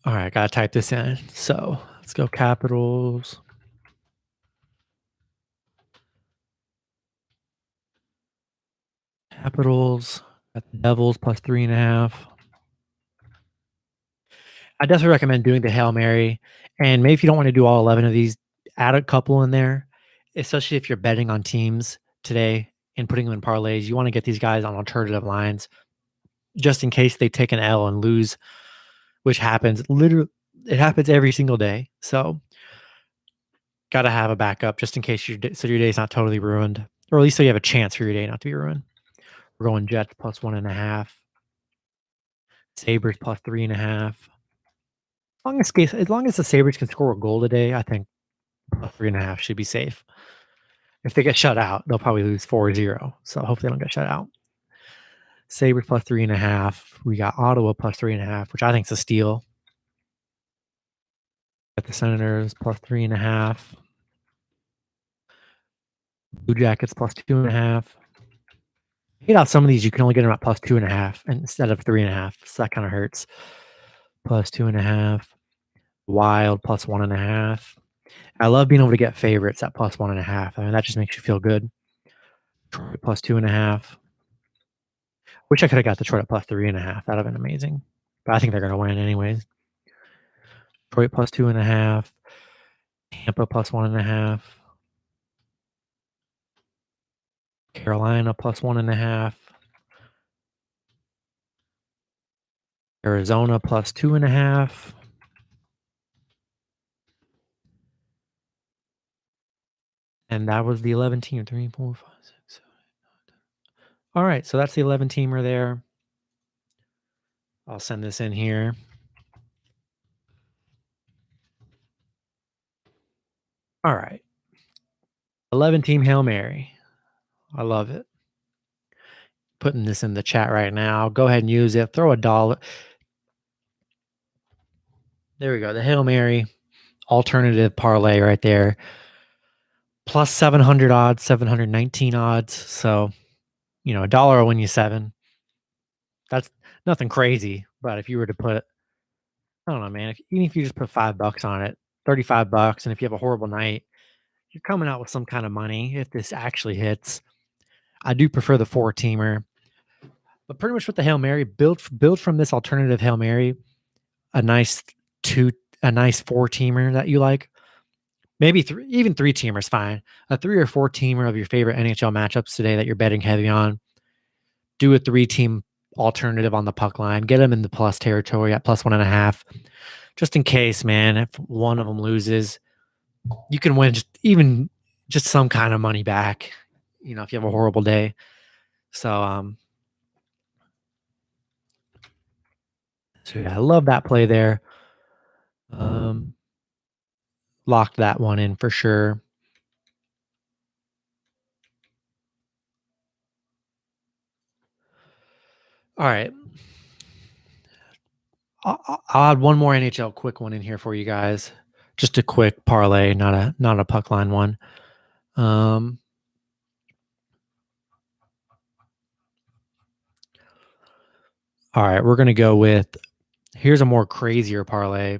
All right, gotta type this in. So let's go Capitals. Capitals got the Devils plus 3.5. I definitely recommend doing the Hail Mary. And maybe if you don't want to do all 11 of these, add a couple in there, especially if you're betting on teams today and putting them in parlays. You want to get these guys on alternative lines just in case they take an L and lose, which happens literally. It happens every single day. So got to have a backup just in case your day's not totally ruined, or at least so you have a chance for your day not to be ruined. We're going Jets plus 1.5. Sabres plus 3.5. As long as the Sabres can score a goal today, I think plus 3.5 should be safe. If they get shut out, they'll probably lose 4-0. So hopefully they don't get shut out. Sabres plus 3.5. We got Ottawa plus 3.5, which I think is a steal. Got the Senators plus 3.5. Blue Jackets plus 2.5. Hate out some of these, you can only get them at plus 2.5 instead of 3.5. So that kind of hurts. Plus 2.5. Wild plus 1.5. I love being able to get favorites at plus 1.5. I mean, that just makes you feel good. Detroit plus 2.5. Wish I could have got Detroit at plus 3.5. That'd have been amazing. But I think they're going to win anyways. Detroit plus 2.5. Tampa plus 1.5. Carolina plus 1.5. Arizona plus 2.5. And that was the 11 team. 3, 4, 5, 6, 7, 8, 9, 10. All right, so that's the 11 teamer there. I'll send this in here. All right. 11 team Hail Mary. I love it. Putting this in the chat right now. Go ahead and use it. Throw $1. There we go. The Hail Mary alternative parlay right there. Plus 700 odds, 719 odds. So, $1 will win you 7. That's nothing crazy. But if you were to put, I don't know, man, even if you just put $5 on it, $35, and if you have a horrible night, you're coming out with some kind of money if this actually hits. I do prefer the 4-teamer. But pretty much with the Hail Mary, build from this alternative Hail Mary a nice 4-teamer that you like. Maybe even 3-teamer is fine. A 3 or 4-teamer of your favorite NHL matchups today that you're betting heavy on. Do a 3-team alternative on the puck line. Get them in the plus territory at plus 1.5. Just in case, man, if one of them loses, you can win just some kind of money back, if you have a horrible day. So, yeah, I love that play there. Locked that one in for sure. All right. I'll add one more NHL quick one in here for you guys. Just a quick parlay, not a puck line one. All right, we're gonna go with. Here's a more crazier parlay.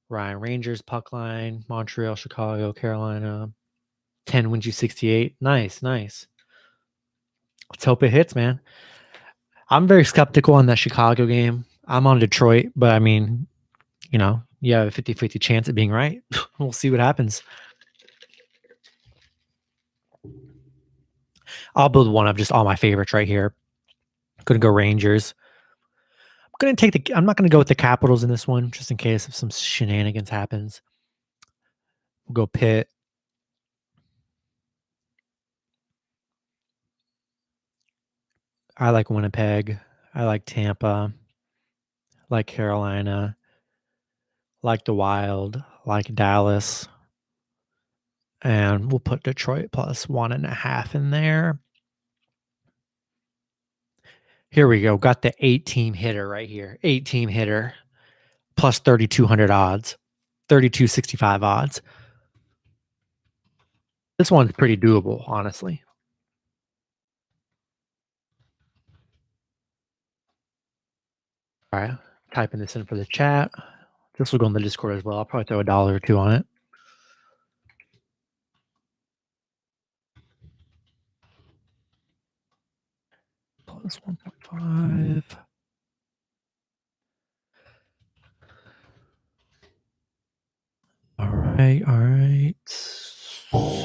Ryan Rangers puck line, Montreal, Chicago, Carolina. 10 wins you 68. Nice. Let's hope it hits, man. I'm very skeptical on that Chicago game. I'm on Detroit, but I mean, you have a 50-50 chance of being right. We'll see what happens. I'll build one of just all my favorites right here. I'm going to go Rangers. I'm not going to go with the Capitals in this one, just in case if some shenanigans happens. We'll go Pitt. I like Winnipeg. I like Tampa. Like Carolina. Like the Wild. Like Dallas. And we'll put Detroit plus 1.5 in there. Here we go. Got the 8-team hitter right here. 8-team hitter plus 3,200 odds. 3,265 odds. This one's pretty doable, honestly. All right. Typing this in for the chat. This will go in the Discord as well. I'll probably throw $1 or $2 on it. Plus 1.5. All right.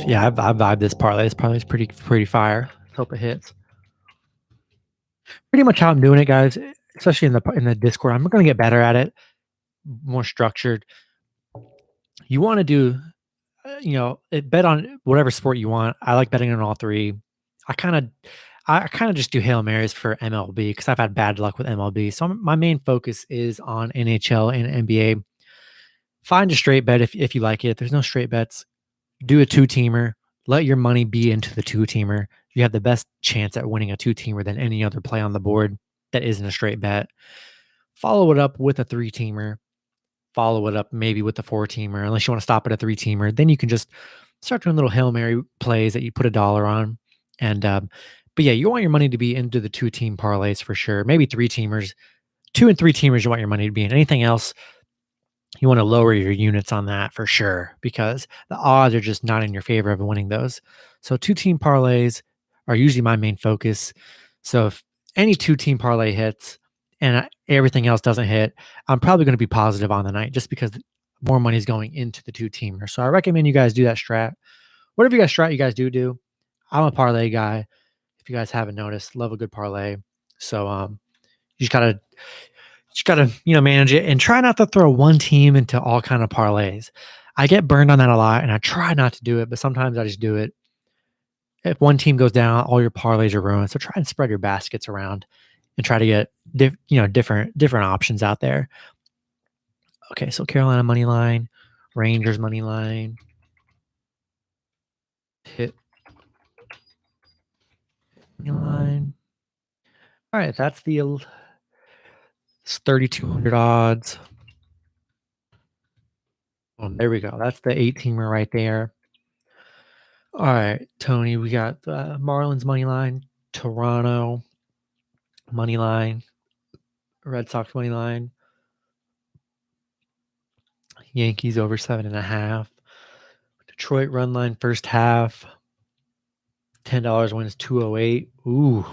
Yeah, I vibe this parlay. This parlay is pretty fire. Let's hope it hits. Pretty much how I'm doing it, guys. Especially in the Discord, I'm going to get better at it, more structured. You want to do, bet on whatever sport you want. I like betting on all 3. I kind of just do Hail Marys for MLB because I've had bad luck with MLB. So my main focus is on NHL and NBA. Find a straight bet if you like it. If there's no straight bets, do a 2-teamer. Let your money be into the 2-teamer. You have the best chance at winning a 2-teamer than any other play on the board that isn't a straight bet. Follow it up with a 3-teamer. follow it up maybe with the 4-teamer, unless you want to stop at a 3-teamer. Then you can just start doing little Hail Mary plays that you put $1 on. And but yeah, you want your money to be into the 2-team parlays for sure. Maybe 3-teamers, 2 and 3-teamers. You want your money to be in. Anything else, you want to lower your units on that for sure, because the odds are just not in your favor of winning those. So 2-team parlays are usually my main focus. So if any 2-team parlay hits and everything else doesn't hit, I'm probably going to be positive on the night just because more money is going into the 2-teamer. So I recommend you guys do that strat. Whatever you guys strat you guys do. I'm a parlay guy. If you guys haven't noticed, love a good parlay. So you just gotta manage it and try not to throw one team into all kind of parlays. I get burned on that a lot, and I try not to do it, but sometimes I just do it. If one team goes down, all your parlays are ruined. So try and spread your baskets around and try to get different options out there. Okay, so Carolina money line, Rangers money line, hit money line. All right, that's it's 3,200 odds. Oh, there we go. That's the 8-teamer right there. All right, Tony, we got Marlins money line, Toronto money line, Red Sox money line, Yankees over 7.5, Detroit run line first half, $10 wins 208. Ooh,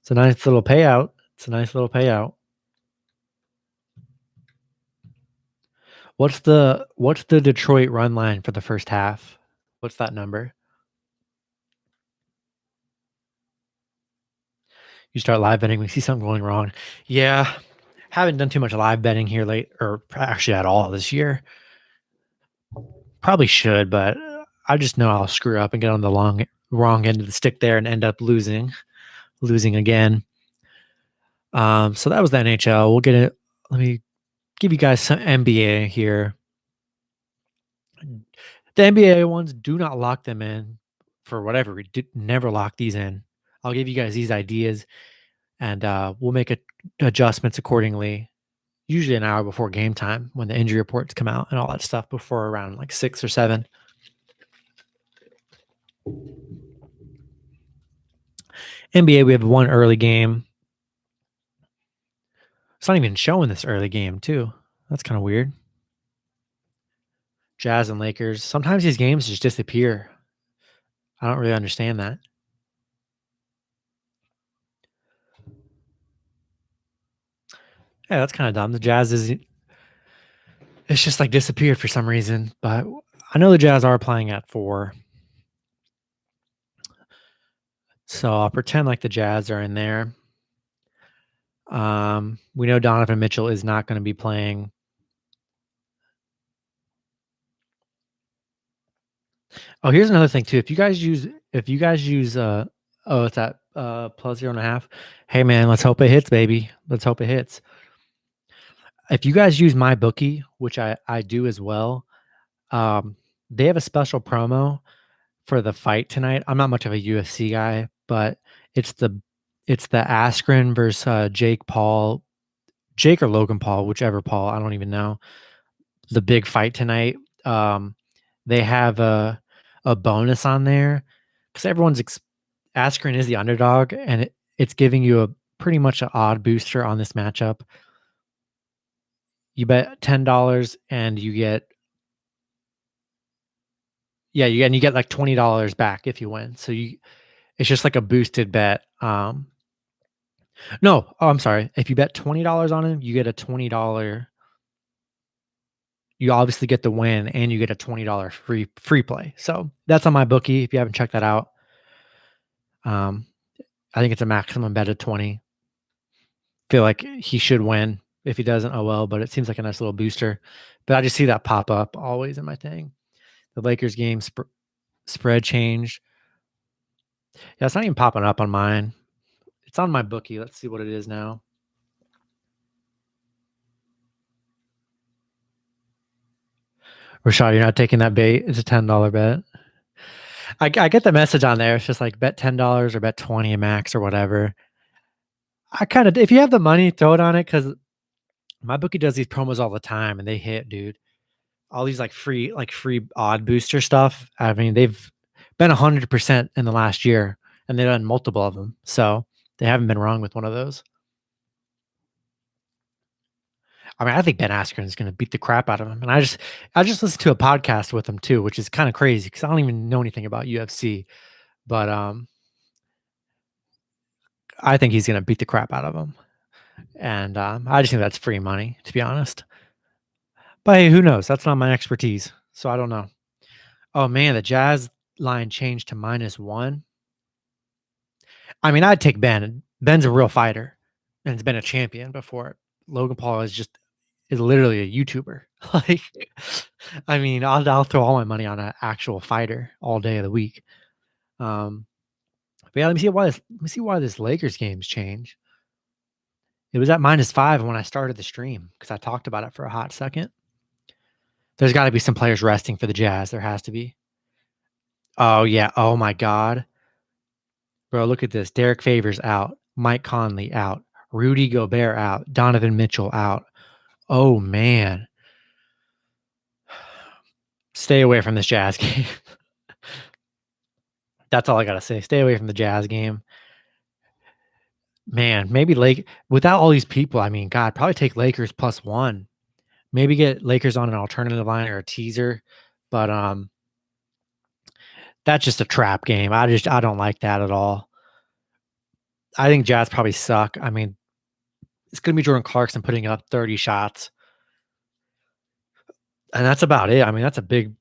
it's a nice little payout. What's the Detroit run line for the first half? What's that number? You start live betting, we see something going wrong. Yeah, haven't done too much live betting here or actually at all this year. Probably should, but I just know I'll screw up and get on the wrong end of the stick there and end up losing again. So that was the NHL. We'll get it. Let me give you guys some NBA here. The NBA ones, do not lock them in for whatever. We never lock these in. I'll give you guys these ideas, and we'll make adjustments accordingly. Usually an hour before game time when the injury reports come out and all that stuff, before around like 6 or 7. NBA, we have one early game. It's not even showing this early game too. That's kind of weird. Jazz and Lakers. Sometimes these games just disappear. I don't really understand that. Yeah, that's kind of dumb. The Jazz it's just like disappeared for some reason, but I know the Jazz are playing at 4. So I'll pretend like the Jazz are in there. We know Donovan Mitchell is not going to be playing. Oh, here's another thing too. If you guys use it's at plus 0.5. Hey man, let's hope it hits, baby. Let's hope it hits. If you guys use my bookie, which I do as well, they have a special promo for the fight tonight. I'm not much of a UFC guy, but it's the Askren versus Jake or Logan Paul, whichever Paul, I don't even know. The big fight tonight. They have a bonus on there because everyone's Askren is the underdog, and it's giving you a pretty much an odd booster on this matchup. You bet $10 and you get you get like $20 back if you win. So it's just like a boosted bet. I'm sorry. If you bet $20 on him, you get a $20. You obviously get the win and you get a $20 free play. So that's on my bookie if you haven't checked that out. I think it's a maximum bet of 20. Feel like he should win. If he doesn't, oh well, but it seems like a nice little booster. But I just see that pop up always in my thing. The Lakers game spread changed. Yeah, it's not even popping up on mine. It's on my bookie. Let's see what it is now. Rashad, you're not taking that bait. It's a $10 bet. I get the message on there. It's just like bet $10 or bet 20 max or whatever. If you have the money, throw it on it, because My bookie does these promos all the time, and they hit, dude. All these free odd booster stuff. I mean, they've been 100% in the last year, and they've done multiple of them. So they haven't been wrong with one of those. I mean, I think Ben Askren is going to beat the crap out of him, and I just listened to a podcast with him too, which is kind of crazy because I don't even know anything about UFC, but I think he's going to beat the crap out of him, and I just think that's free money, to be honest. But hey, who knows? That's not my expertise, so I don't know. Oh man, the Jazz line changed to -1. I mean, I'd take Ben. Ben's a real fighter and has been a champion before. Logan Paul is literally a YouTuber. Like, I mean, I'll throw all my money on an actual fighter all day of the week. But yeah, let me see why this Lakers game's change. It was at -5 when I started the stream because I talked about it for a hot second. There's got to be some players resting for the Jazz. There has to be. Oh yeah. Oh my God. Bro, look at this. Derek Favors out. Mike Conley out. Rudy Gobert out. Donovan Mitchell out. Oh, man. Stay away from this Jazz game. That's all I got to say. Stay away from the Jazz game. Man, maybe without all these people, I mean, God, probably take Lakers +1. Maybe get Lakers on an alternative line or a teaser. But that's just a trap game. I don't like that at all. I think Jazz probably suck. I mean, it's going to be Jordan Clarkson putting up 30 shots. And that's about it. I mean, that's going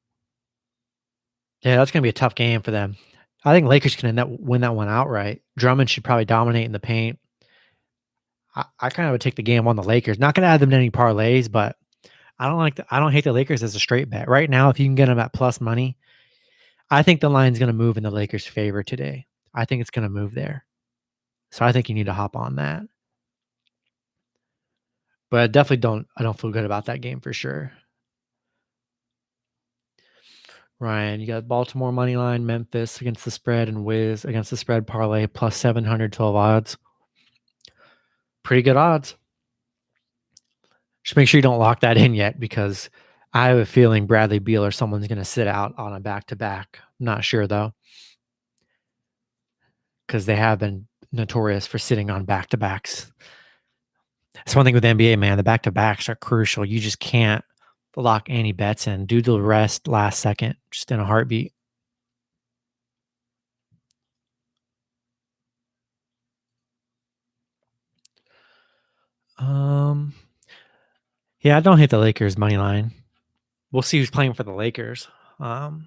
to be a tough game for them. I think Lakers can win that one outright. Drummond should probably dominate in the paint. I kind of would take the game on the Lakers. Not going to add them to any parlays, but I don't hate the Lakers as a straight bet. Right now, if you can get them at plus money, I think the line's going to move in the Lakers' favor today. I think it's going to move there. So I think you need to hop on that. But I don't feel good about that game for sure. Ryan, you got Baltimore money line, Memphis against the spread, and Wiz against the spread parlay plus 712 odds. Pretty good odds. Just make sure you don't lock that in yet because I have a feeling Bradley Beal or someone's going to sit out on a back-to-back. I'm not sure though, because they have been notorious for sitting on back-to-backs. That's one thing with the NBA, man. The back-to-backs are crucial. You just can't lock any bets in. Do the rest last second, just in a heartbeat. Yeah, I don't hate the Lakers money line. We'll see who's playing for the Lakers. All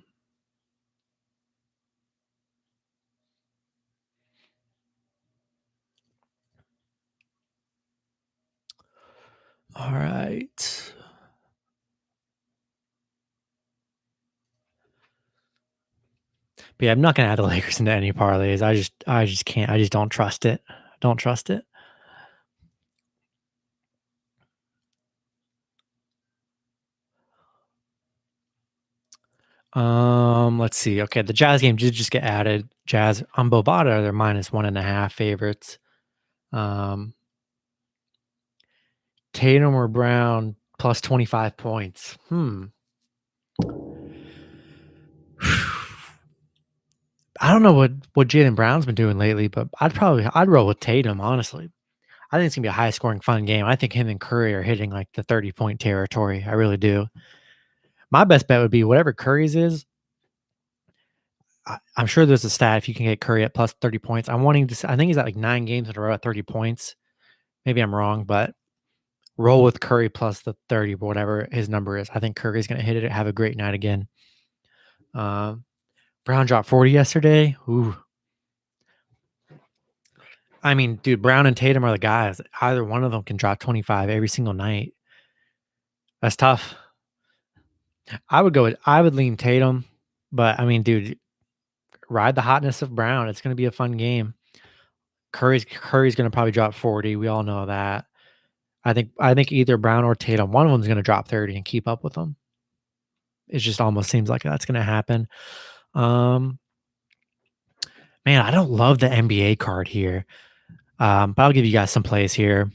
right. But yeah, I'm not gonna add the Lakers into any parlays. I just can't. I just don't trust it. Don't trust it. Let's see. Okay, the Jazz game did just get added. Jazz on Bovada, they're -1.5 favorites. Tatum or Brown plus 25 points. I don't know what Jaylen Brown's been doing lately, but I'd roll with Tatum, honestly. I think it's gonna be a high scoring, fun game. I think him and Curry are hitting like the 30-point territory. I really do. My best bet would be whatever Curry's is. I'm sure there's a stat if you can get Curry at plus 30 points. I think he's at like 9 games in a row at 30 points. Maybe I'm wrong, but roll with Curry plus the 30, whatever his number is. I think Curry's going to hit it, have a great night again. Brown dropped 40 yesterday. Ooh. I mean, dude, Brown and Tatum are the guys. Either one of them can drop 25 every single night. That's tough. I would lean Tatum, but I mean, dude, ride the hotness of Brown. It's going to be a fun game. Curry's going to probably drop 40. We all know that. I think either Brown or Tatum, one of them's going to drop 30 and keep up with them. It just almost seems like that's going to happen. Man, I don't love the NBA card here. But I'll give you guys some plays here.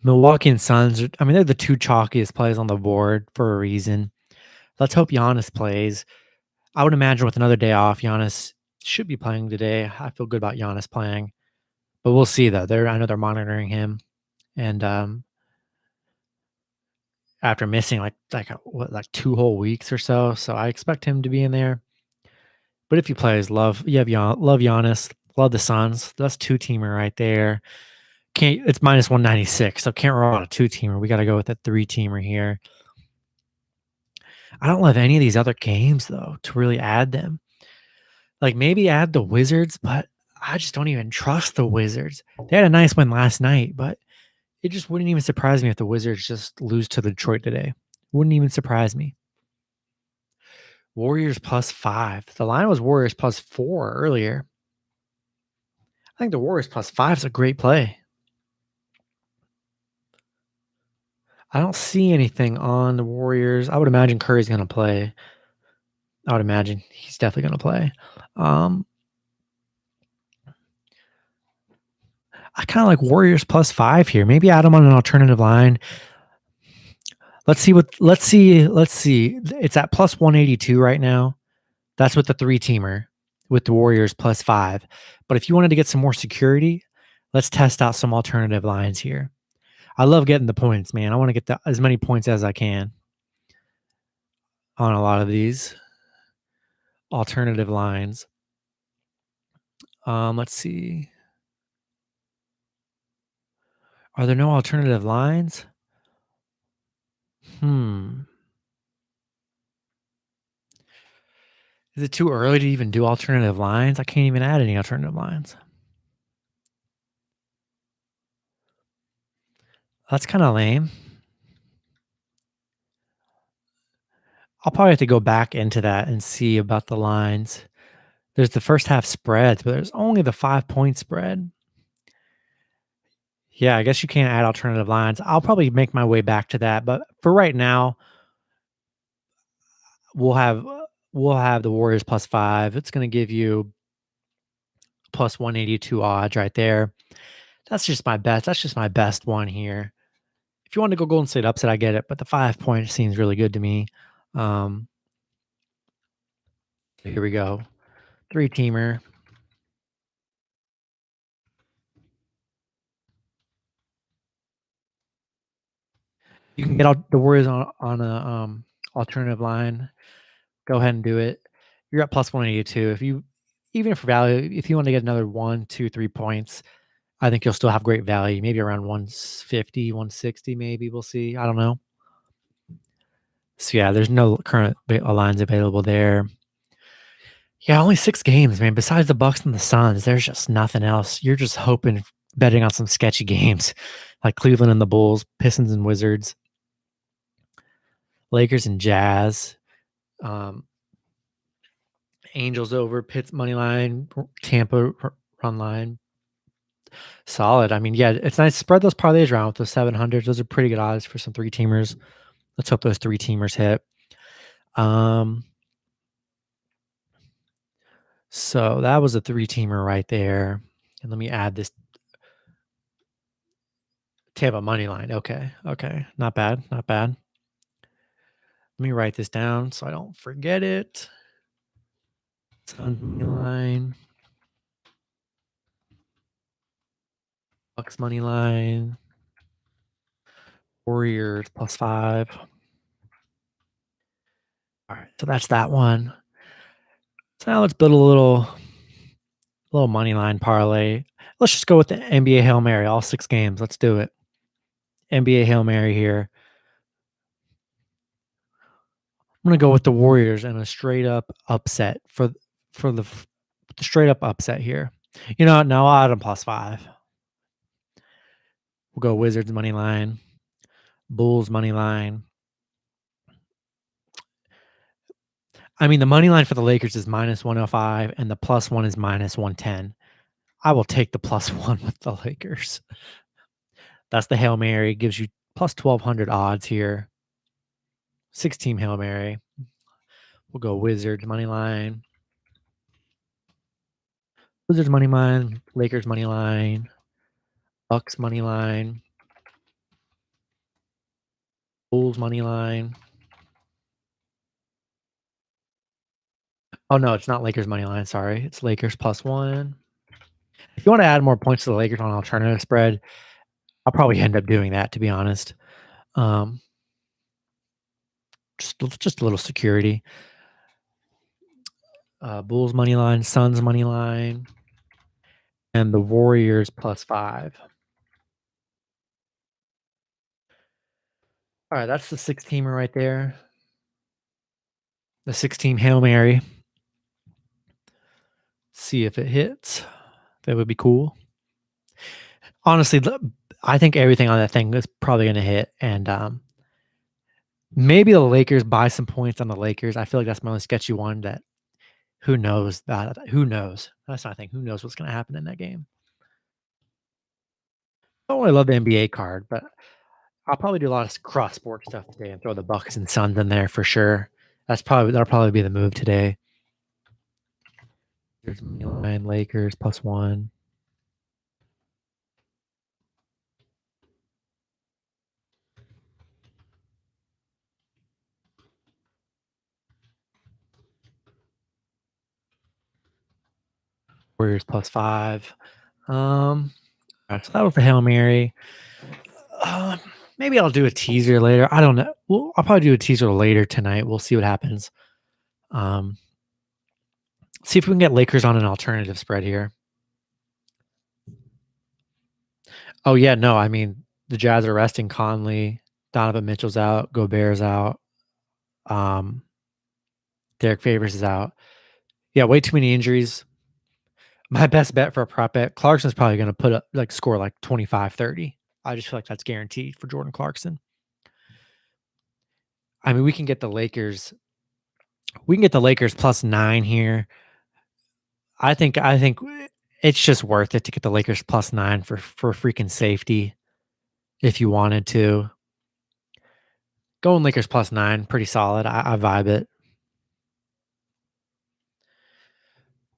Milwaukee and Suns, I mean, they're the two chalkiest plays on the board for a reason. Let's hope Giannis plays. I would imagine with another day off, Giannis should be playing today. I feel good about Giannis playing, but we'll see though. I know they're monitoring him, and after missing like 2 whole weeks or so, so I expect him to be in there. But if he plays, love Giannis, love the Suns. That's two-teamer right there. It's minus 196, so can't roll on a two-teamer. We got to go with a three-teamer here. I don't love any of these other games though to really add them. Like maybe add the Wizards, but I just don't even trust the Wizards. They had a nice win last night, but it just wouldn't even surprise me if the Wizards just lose to Detroit today. Wouldn't even surprise me. Warriors +5. The line was Warriors +4 earlier. I think the Warriors +5 is a great play. I don't see anything on the Warriors. I would imagine Curry's going to play. I would imagine he's definitely going to play. I kind of like Warriors +5 here. Maybe add them on an alternative line. Let's see. It's at +182 right now. That's with the three-teamer with the Warriors +5. But if you wanted to get some more security, let's test out some alternative lines here. I love getting the points, man. I want to get as many points as I can on a lot of these alternative lines. Let's see. Are there no alternative lines? Is it too early to even do alternative lines? I can't even add any alternative lines. That's kind of lame. I'll probably have to go back into that and see about the lines. There's the first half spreads, but there's only the 5-point spread. Yeah, I guess you can't add alternative lines. I'll probably make my way back to that, but for right now, we'll have the Warriors +5. It's going to give you +182 odds right there. That's just my best. That's just my best one here. If you want to go Golden State upset, I get it, but the 5-point seems really good to me. Here we go. Three-teamer. You can get out the Warriors on a alternative line. Go ahead and do it. You're at +182. Even for value, if you want to get another 1, 2, 3 points, I think you'll still have great value. Maybe around 150, 160, maybe. We'll see. I don't know. So yeah, there's no current lines available there. Yeah, only 6 games, man. Besides the Bucks and the Suns, there's just nothing else. You're just hoping, betting on some sketchy games like Cleveland and the Bulls, Pistons and Wizards, Lakers and Jazz, Angels over, Pitt's money line, Tampa run line. Solid. I mean, yeah, it's nice to spread those parlays around with those 700s. Those are pretty good odds for some three-teamers. Let's hope those three-teamers hit. So that was a three-teamer right there. And let me add this Tampa money line. Okay. Not bad. Let me write this down so I don't forget it. Suns money line. Bucks money line. Warriors +5. All right, so that's that one. So now let's build a little money line parlay. Let's just go with the NBA Hail Mary, all 6 games. Let's do it. NBA Hail Mary here. I'm gonna go with the Warriors and a straight up upset for the straight up upset here. You know, no, I'll add them +5. We'll go Wizards money line, Bulls money line. I mean, the money line for the Lakers is -105, and the +1 is -110. I will take the +1 with the Lakers. That's the Hail Mary. Gives you +1,200 odds here. 6-team Hail Mary. We'll go Wizards money line. Lakers money line, Bucks money line, Bulls money line. Oh no, it's not Lakers money line. Sorry, it's Lakers +1. If you want to add more points to the Lakers on an alternative spread, I'll probably end up doing that, to be honest. Just a little security. Bulls money line, Suns money line, and the Warriors +5. All right, that's the 6-teamer right there. The 6-team Hail Mary. See if it hits. That would be cool. Honestly, I think everything on that thing is probably going to hit, and maybe the Lakers buy some points on the Lakers. I feel like that's my most sketchy one. That who knows? Who knows? That's not a thing. Who knows what's going to happen in that game? I don't really love the NBA card, but I'll probably do a lot of cross sport stuff today and throw the Bucks and Suns in there for sure. That'll probably be the move today. There's Milan Lakers +1. Warriors +5. So that was the Hail Mary. Maybe I'll do a teaser later. I don't know. I'll probably do a teaser later tonight. We'll see what happens. See if we can get Lakers on an alternative spread here. Oh yeah, no. I mean, the Jazz are resting Conley. Donovan Mitchell's out. Gobert's out. Derek Favors is out. Yeah, way too many injuries. My best bet for a prop bet, Clarkson's probably going to put up score like 25, 30. I just feel like that's guaranteed for Jordan Clarkson. I mean, we can get the Lakers +9 here. I think it's just worth it to get the Lakers +9 for freaking safety. If you wanted to, going Lakers +9, pretty solid. I vibe it.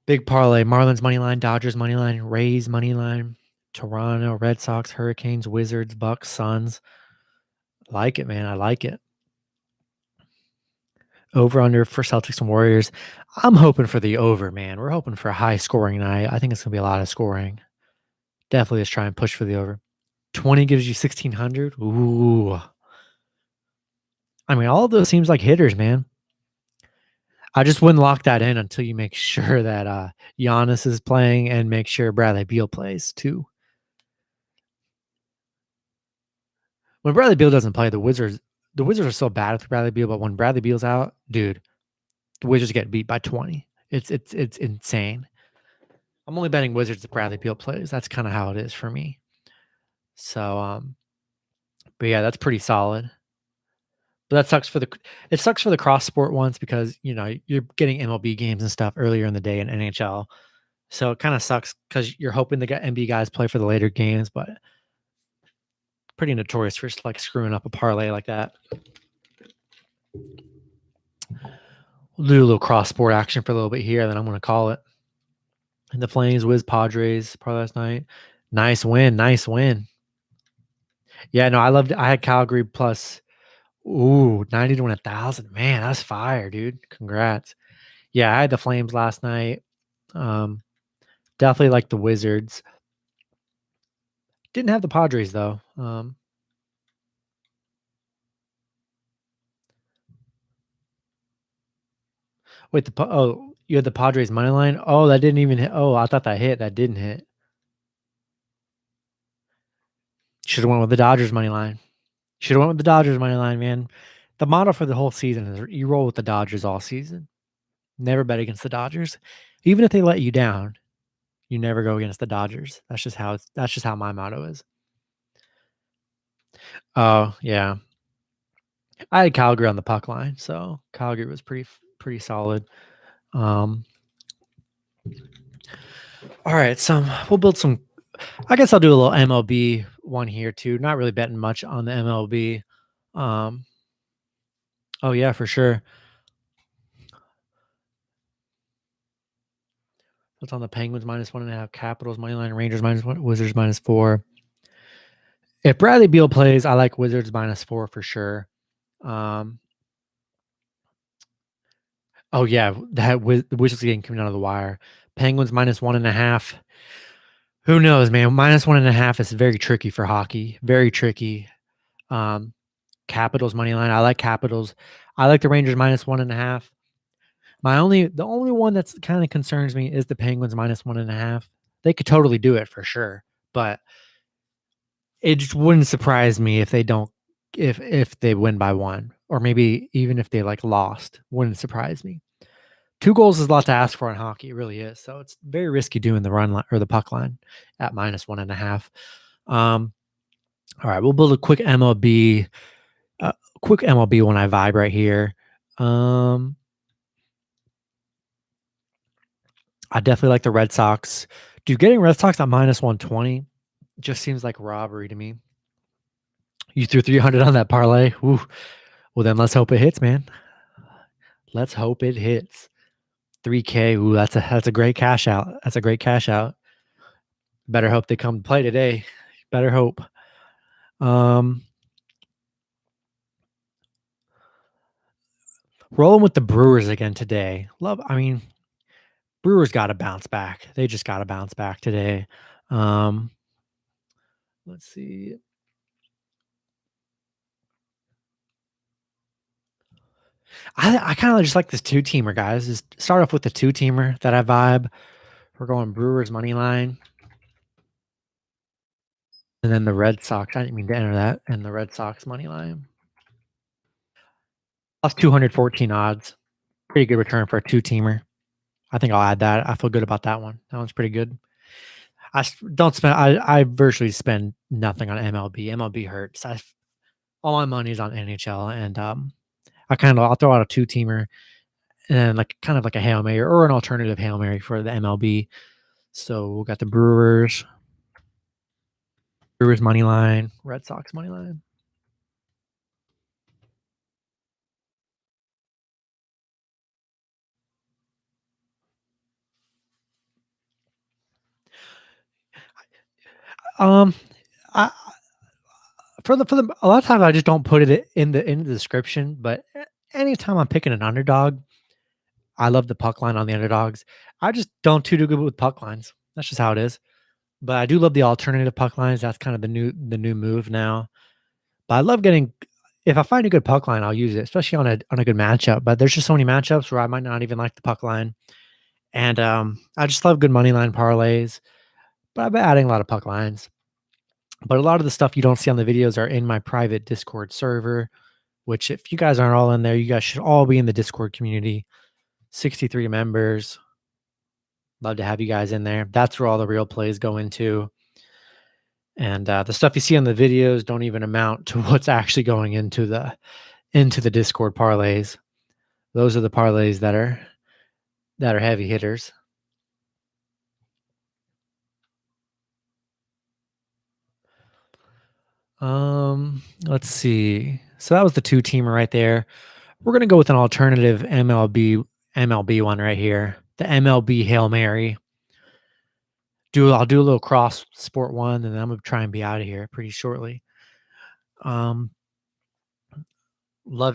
Big parlay: Marlins money line, Dodgers money line, Rays money line, Toronto, Red Sox, Hurricanes, Wizards, Bucks, Suns. Like it, man. I like it. Over under for Celtics and Warriors. I'm hoping for the over, man. We're hoping for a high scoring night. I think it's gonna be a lot of scoring. Definitely let's try and push for the over. 20 gives you 1,600. Ooh. I mean, all of those seems like hitters, man. I just wouldn't lock that in until you make sure that Giannis is playing and make sure Bradley Beal plays too. When Bradley Beal doesn't play, the Wizards are so bad with Bradley Beal, but when Bradley Beal's out, dude, the Wizards get beat by 20. It's insane. I'm only betting Wizards if Bradley Beal plays. That's kind of how it is for me. So, but yeah, that's pretty solid. But that sucks for the cross sport ones because you're getting MLB games and stuff earlier in the day in NHL. So it kind of sucks because you're hoping the NBA guys play for the later games, but pretty notorious for screwing up a parlay like that. We'll do a little cross sport action for a little bit here, then I'm going to call it. And the Flames Wiz Padres parlay last night. Nice win. Yeah, no, I had Calgary plus 90 to win 1,000. Man, that's fire, dude. Congrats. Yeah, I had the Flames last night. Definitely like the Wizards. Didn't have the Padres though. Wait, you had the Padres money line? Oh, that didn't even hit. Oh, I thought that hit. That didn't hit. Should have went with the Dodgers money line. Man. The motto for the whole season is you roll with the Dodgers all season. Never bet against the Dodgers. Even if they let you down, you never go against the Dodgers. That's just how my motto is. Oh, yeah. I had Calgary on the puck line, so Calgary was pretty solid. All right, we'll build some. I guess I'll do a little MLB one here too. Not really betting much on the MLB. Oh yeah, for sure. It's on the Penguins -1.5, Capitals moneyline, Rangers -1, Wizards -4. If Bradley Beal plays, I like Wizards -4 for sure. Oh yeah, the Wizards game coming out of the wire. Penguins -1.5. Who knows, man? -1.5 is very tricky for hockey. Very tricky. Capitals money line. I like Capitals. I like the Rangers -1.5. The only one that's kind of concerns me is the Penguins -1.5. They could totally do it for sure, but it just wouldn't surprise me if they don't if they win by one, or maybe even if they like lost. Wouldn't surprise me. 2 goals is a lot to ask for in hockey. It really is. So it's very risky doing the run line or the puck line at -1.5. All right, we'll build a quick MLB when I vibe right here. I definitely like the Red Sox. Dude, getting Red Sox at -120 just seems like robbery to me. You threw 300 on that parlay. Woo. Well, then let's hope it hits, man. Let's hope it hits. 3K. Ooh, that's a great cash out. That's a great cash out. Better hope they come play today. Better hope. Rolling with the Brewers again today. Brewers got to bounce back. They just got to bounce back today. Let's see. I kind of just like this 2-teamer, guys. Just start off with the 2-teamer that I vibe. We're going Brewers money line. And then the Red Sox. I didn't mean to enter that. And the Red Sox money line. Plus 214 odds. Pretty good return for a 2-teamer. I think I'll add that. I feel good about that one. That one's pretty good. I virtually spend nothing on MLB. MLB hurts. All my money's on NHL, and I'll throw out a 2-teamer and then kind of like a Hail Mary or an alternative Hail Mary for the MLB. So we got the Brewers money line, Red Sox money line. I for the a lot of times I just don't put it in the description, but anytime I'm picking an underdog, I love the puck line on the underdogs. I just don't too good with puck lines. That's just how it is. But I do love the alternative puck lines. That's kind of the new move now. But I love getting if I find a good puck line, I'll use it, especially on a good matchup. But there's just so many matchups where I might not even like the puck line. And I just love good money line parlays. But I've been adding a lot of puck lines. But a lot of the stuff you don't see on the videos are in my private Discord server, which if you guys aren't all in there, you guys should all be in the Discord community. 63 members. Love to have you guys in there. That's where all the real plays go into. And the stuff you see on the videos don't even amount to what's actually going into the Discord parlays. Those are the parlays that are heavy hitters. Let's see. So that was the 2-teamer right there. We're gonna go with an alternative MLB one right here. The MLB Hail Mary. I'll do a little cross sport one, and then I'm gonna try and be out of here pretty shortly. Love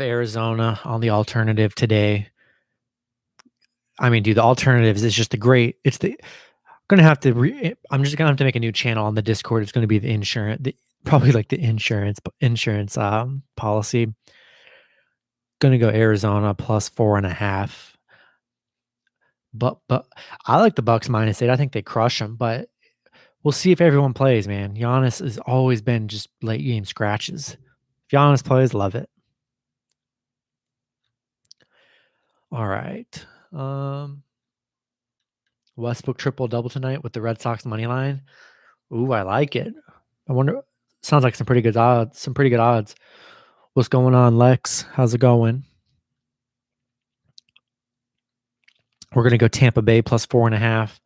Arizona on the alternative today. I mean, dude, the alternatives is just I'm just gonna have to make a new channel on the Discord. It's gonna be the insurance, probably like the insurance policy. Gonna go Arizona plus 4.5. But I like the Bucks -8. I think they crush them, but we'll see if everyone plays, man. Giannis has always been just late game scratches. If Giannis plays, love it. All right. Westbrook triple double tonight with the Red Sox money line. Ooh, I like it. I wonder. Sounds like some pretty good odds. What's going on, Lex? How's it going? We're gonna go Tampa Bay plus 4.5.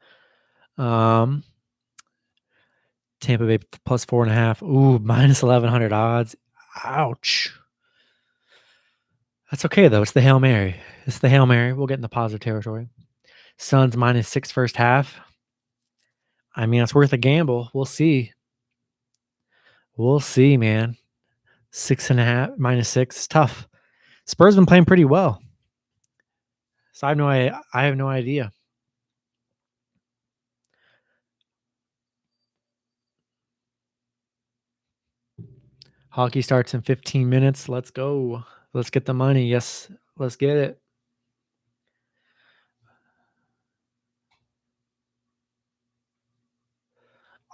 Tampa Bay plus 4.5. Ooh, minus 1,100 odds. Ouch. That's okay though. It's the Hail Mary. We'll get in the positive territory. Suns -6 first half. I mean, it's worth a gamble. We'll see. Man. 6.5 -6. It's tough. Spurs been playing pretty well. So I have no idea. Hockey starts in 15 minutes. Let's go. Let's get the money. Yes, let's get it.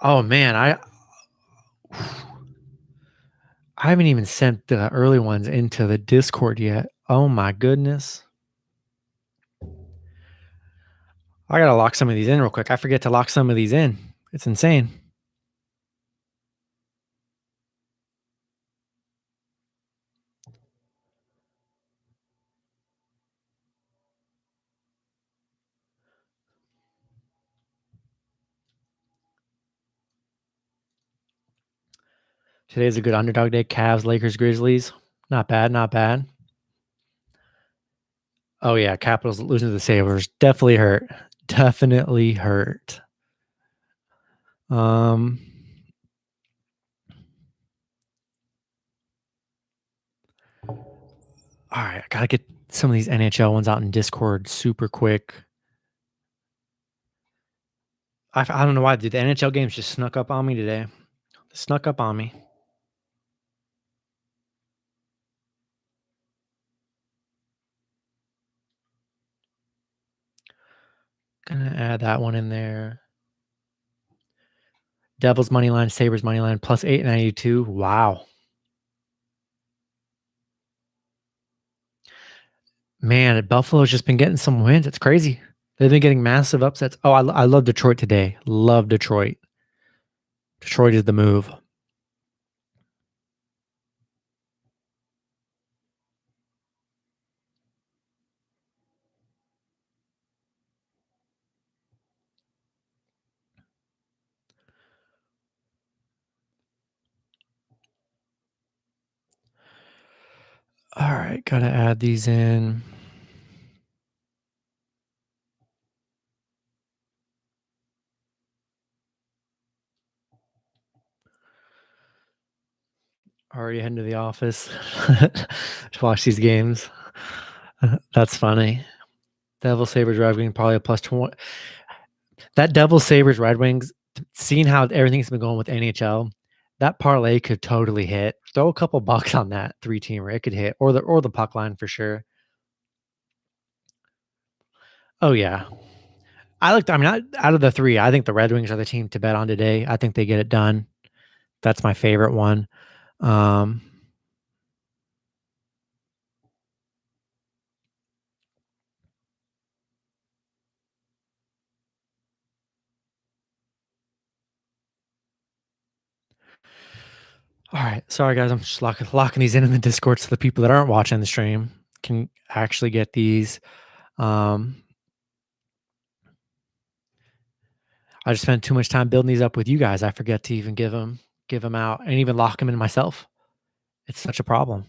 Oh man, I haven't even sent the early ones into the Discord yet. Oh my goodness. I gotta lock some of these in real quick. I forget to lock some of these in. It's insane. Today's a good underdog day. Cavs, Lakers, Grizzlies. Not bad, not bad. Oh yeah, Capitals losing to the Sabres. Definitely hurt. Definitely hurt. All right, I gotta get some of these NHL ones out in Discord super quick. I don't know why, dude. The NHL games just snuck up on me today. Snuck up on me. Gonna add that one in there. Devils money line, Sabres money line, plus 892. Wow. Man, Buffalo's just been getting some wins. It's crazy. They've been getting massive upsets. Oh, I love Detroit today. Love Detroit. Detroit is the move. All right, gotta add these in. Already heading to the office to watch these games. That's funny. Devil Sabres Red Wings probably a plus 20. That Devil Sabres Red Wings, seeing how everything's been going with NHL, that parlay could totally hit. Throw a couple bucks on that 3-teamer. It could hit. Or the puck line for sure. Oh yeah. Out of the three, I think the Red Wings are the team to bet on today. I think they get it done. That's my favorite one. All right. Sorry, guys. I'm just locking these in the Discord so the people that aren't watching the stream can actually get these. I just spent too much time building these up with you guys. I forget to even give them out and even lock them in myself. It's such a problem.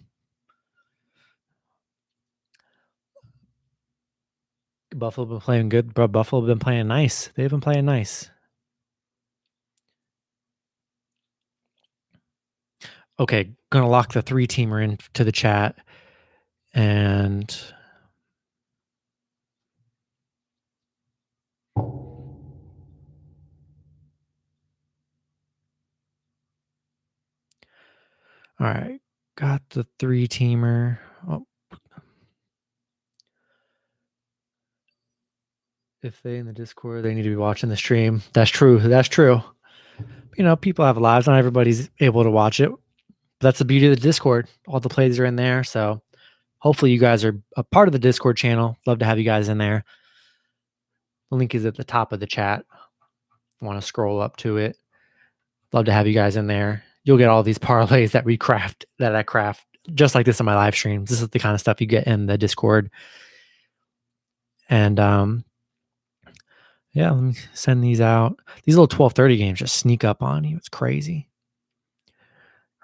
Buffalo been playing good, bro. Buffalo been playing nice. They've been playing nice. Okay, gonna lock the 3-teamer into the chat. And all right, got the 3-teamer. Oh. If they in the Discord, they need to be watching the stream. That's true. That's true. You know, people have lives. Not everybody's able to watch it. That's the beauty of the Discord. All the plays are in there. So hopefully you guys are a part of the Discord channel. Love to have you guys in there. The link is at the top of the chat. Want to scroll up to it. Love to have you guys in there. You'll get all these parlays that I craft just like this on my live streams. This is the kind of stuff you get in the Discord. And yeah, let me send these out. These little 12:30 games just sneak up on you. It's crazy.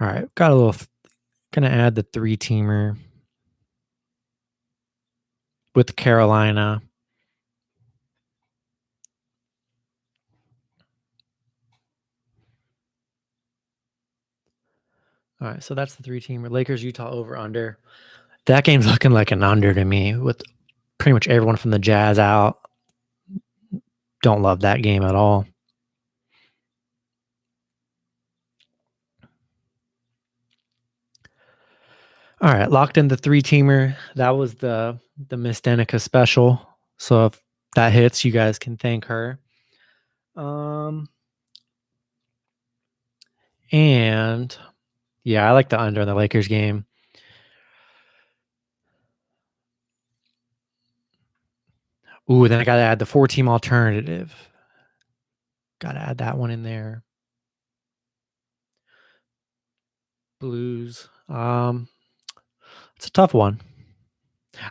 All right, got a little. Gonna add the 3-teamer with Carolina. All right, so that's the 3-teamer. Lakers, Utah over under. That game's looking like an under to me with pretty much everyone from the Jazz out. Don't love that game at all. All right, locked in the 3-teamer. That was the Miss Danica special. So if that hits, you guys can thank her. And yeah, I like the under in the Lakers game. Ooh, then I got to add the 4-team alternative. Got to add that one in there. Blues. It's a tough one.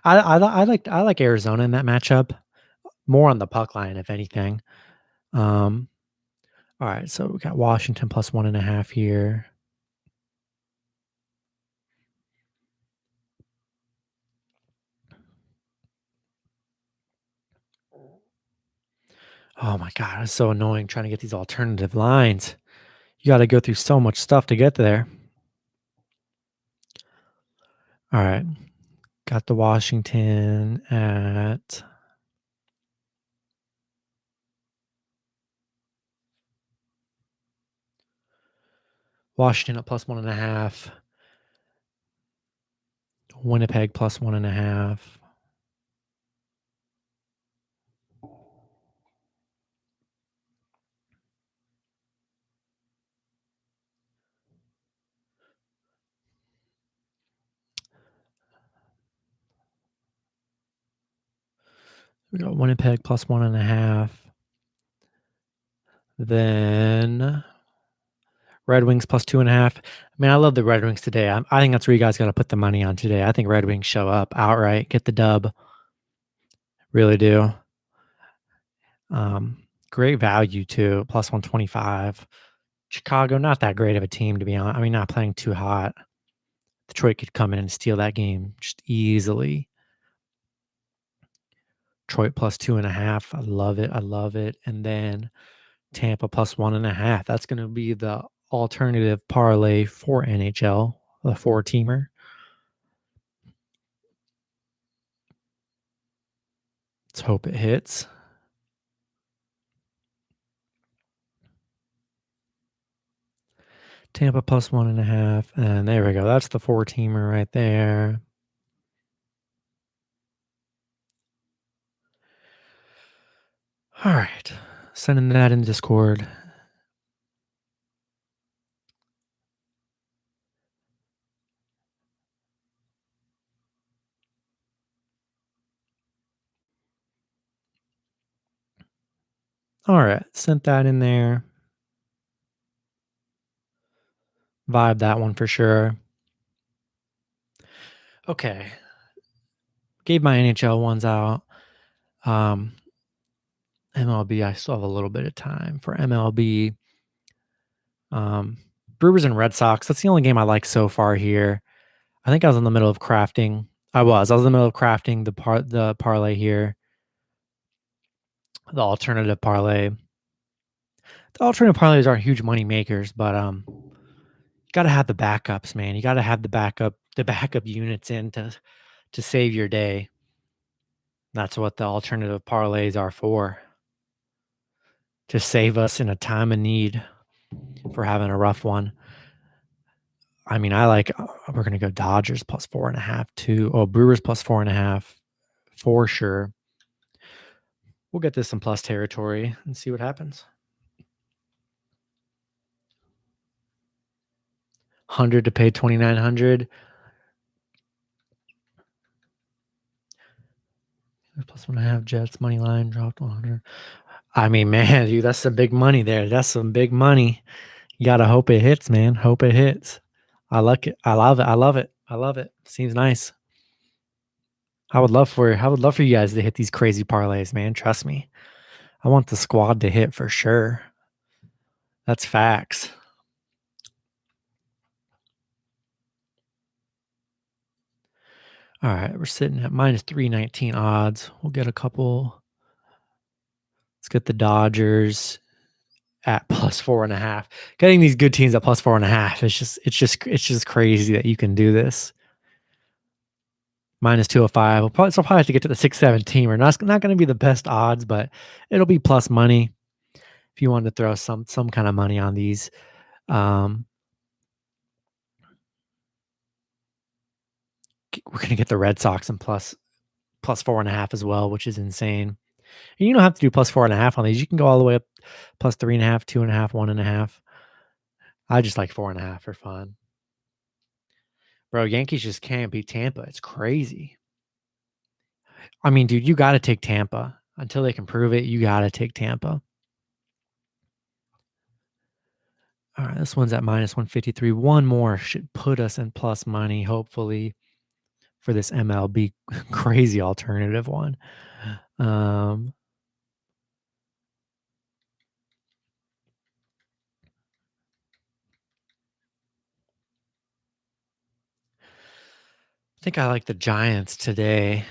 I like Arizona in that matchup. More on the puck line, if anything. All right, so we got Washington plus 1.5 here. Oh my God, it's so annoying trying to get these alternative lines. You got to go through so much stuff to get there. All right, got the Washington at Washington at plus 1.5. Winnipeg plus 1.5. We got Winnipeg plus 1.5. Then Red Wings plus 2.5. I mean, I love the Red Wings today. I think that's where you guys got to put the money on today. I think Red Wings show up outright, get the dub. Really do. Great value too, plus 125. Chicago, not that great of a team, to be honest. I mean, not playing too hot. Detroit could come in and steal that game just easily. Detroit plus 2.5. I love it. I love it. And then Tampa plus 1.5. That's going to be the alternative parlay for NHL, the 4-teamer. Let's hope it hits. Tampa plus 1.5. And there we go. That's the 4-teamer right there. All right. Sending that in Discord. All right. Sent that in there. Vibe that one for sure. Okay. Gave my NHL ones out. MLB, I still have a little bit of time for MLB. Brewers and Red Sox. That's the only game I like so far here. I think I was in the middle of crafting. I was in the middle of crafting the parlay here. The alternative parlay. The alternative parlays aren't huge money makers, but you gotta have the backups, man. You gotta have the backup units in to save your day. That's what the alternative parlays are for. To save us in a time of need for having a rough one. I mean, we're going to go Dodgers plus 4.5 too. Oh, Brewers plus 4.5 for sure. We'll get this in plus territory and see what happens. 100 to pay 2,900. Plus 1.5 Jets money line dropped 100. I mean, man, dude, that's some big money there. That's some big money. You gotta hope it hits, man. Hope it hits. I like it. I love it. I love it. I love it. Seems nice. I would love for you guys to hit these crazy parlays, man. Trust me. I want the squad to hit for sure. That's facts. All right, we're sitting at minus 319 odds. We'll get a couple. Let's get the Dodgers at plus 4.5. Getting these good teams at plus 4.5. It's just crazy that you can do this. minus 205. We'll probably have to get to the 617. We're not going to be the best odds, but it'll be plus money if you wanted to throw some kind of money on these. We're going to get the Red Sox and plus 4.5 as well, which is insane. And you don't have to do plus 4.5 on these. You can go all the way up plus 3.5, 2.5, 1.5. I just like 4.5 for fun. Bro, Yankees just can't beat Tampa. It's crazy. I mean, dude, you got to take Tampa. Until they can prove it, you got to take Tampa. All right, this one's at minus 153. One more should put us in plus money, hopefully, for this MLB crazy alternative one. I think I like the Giants today.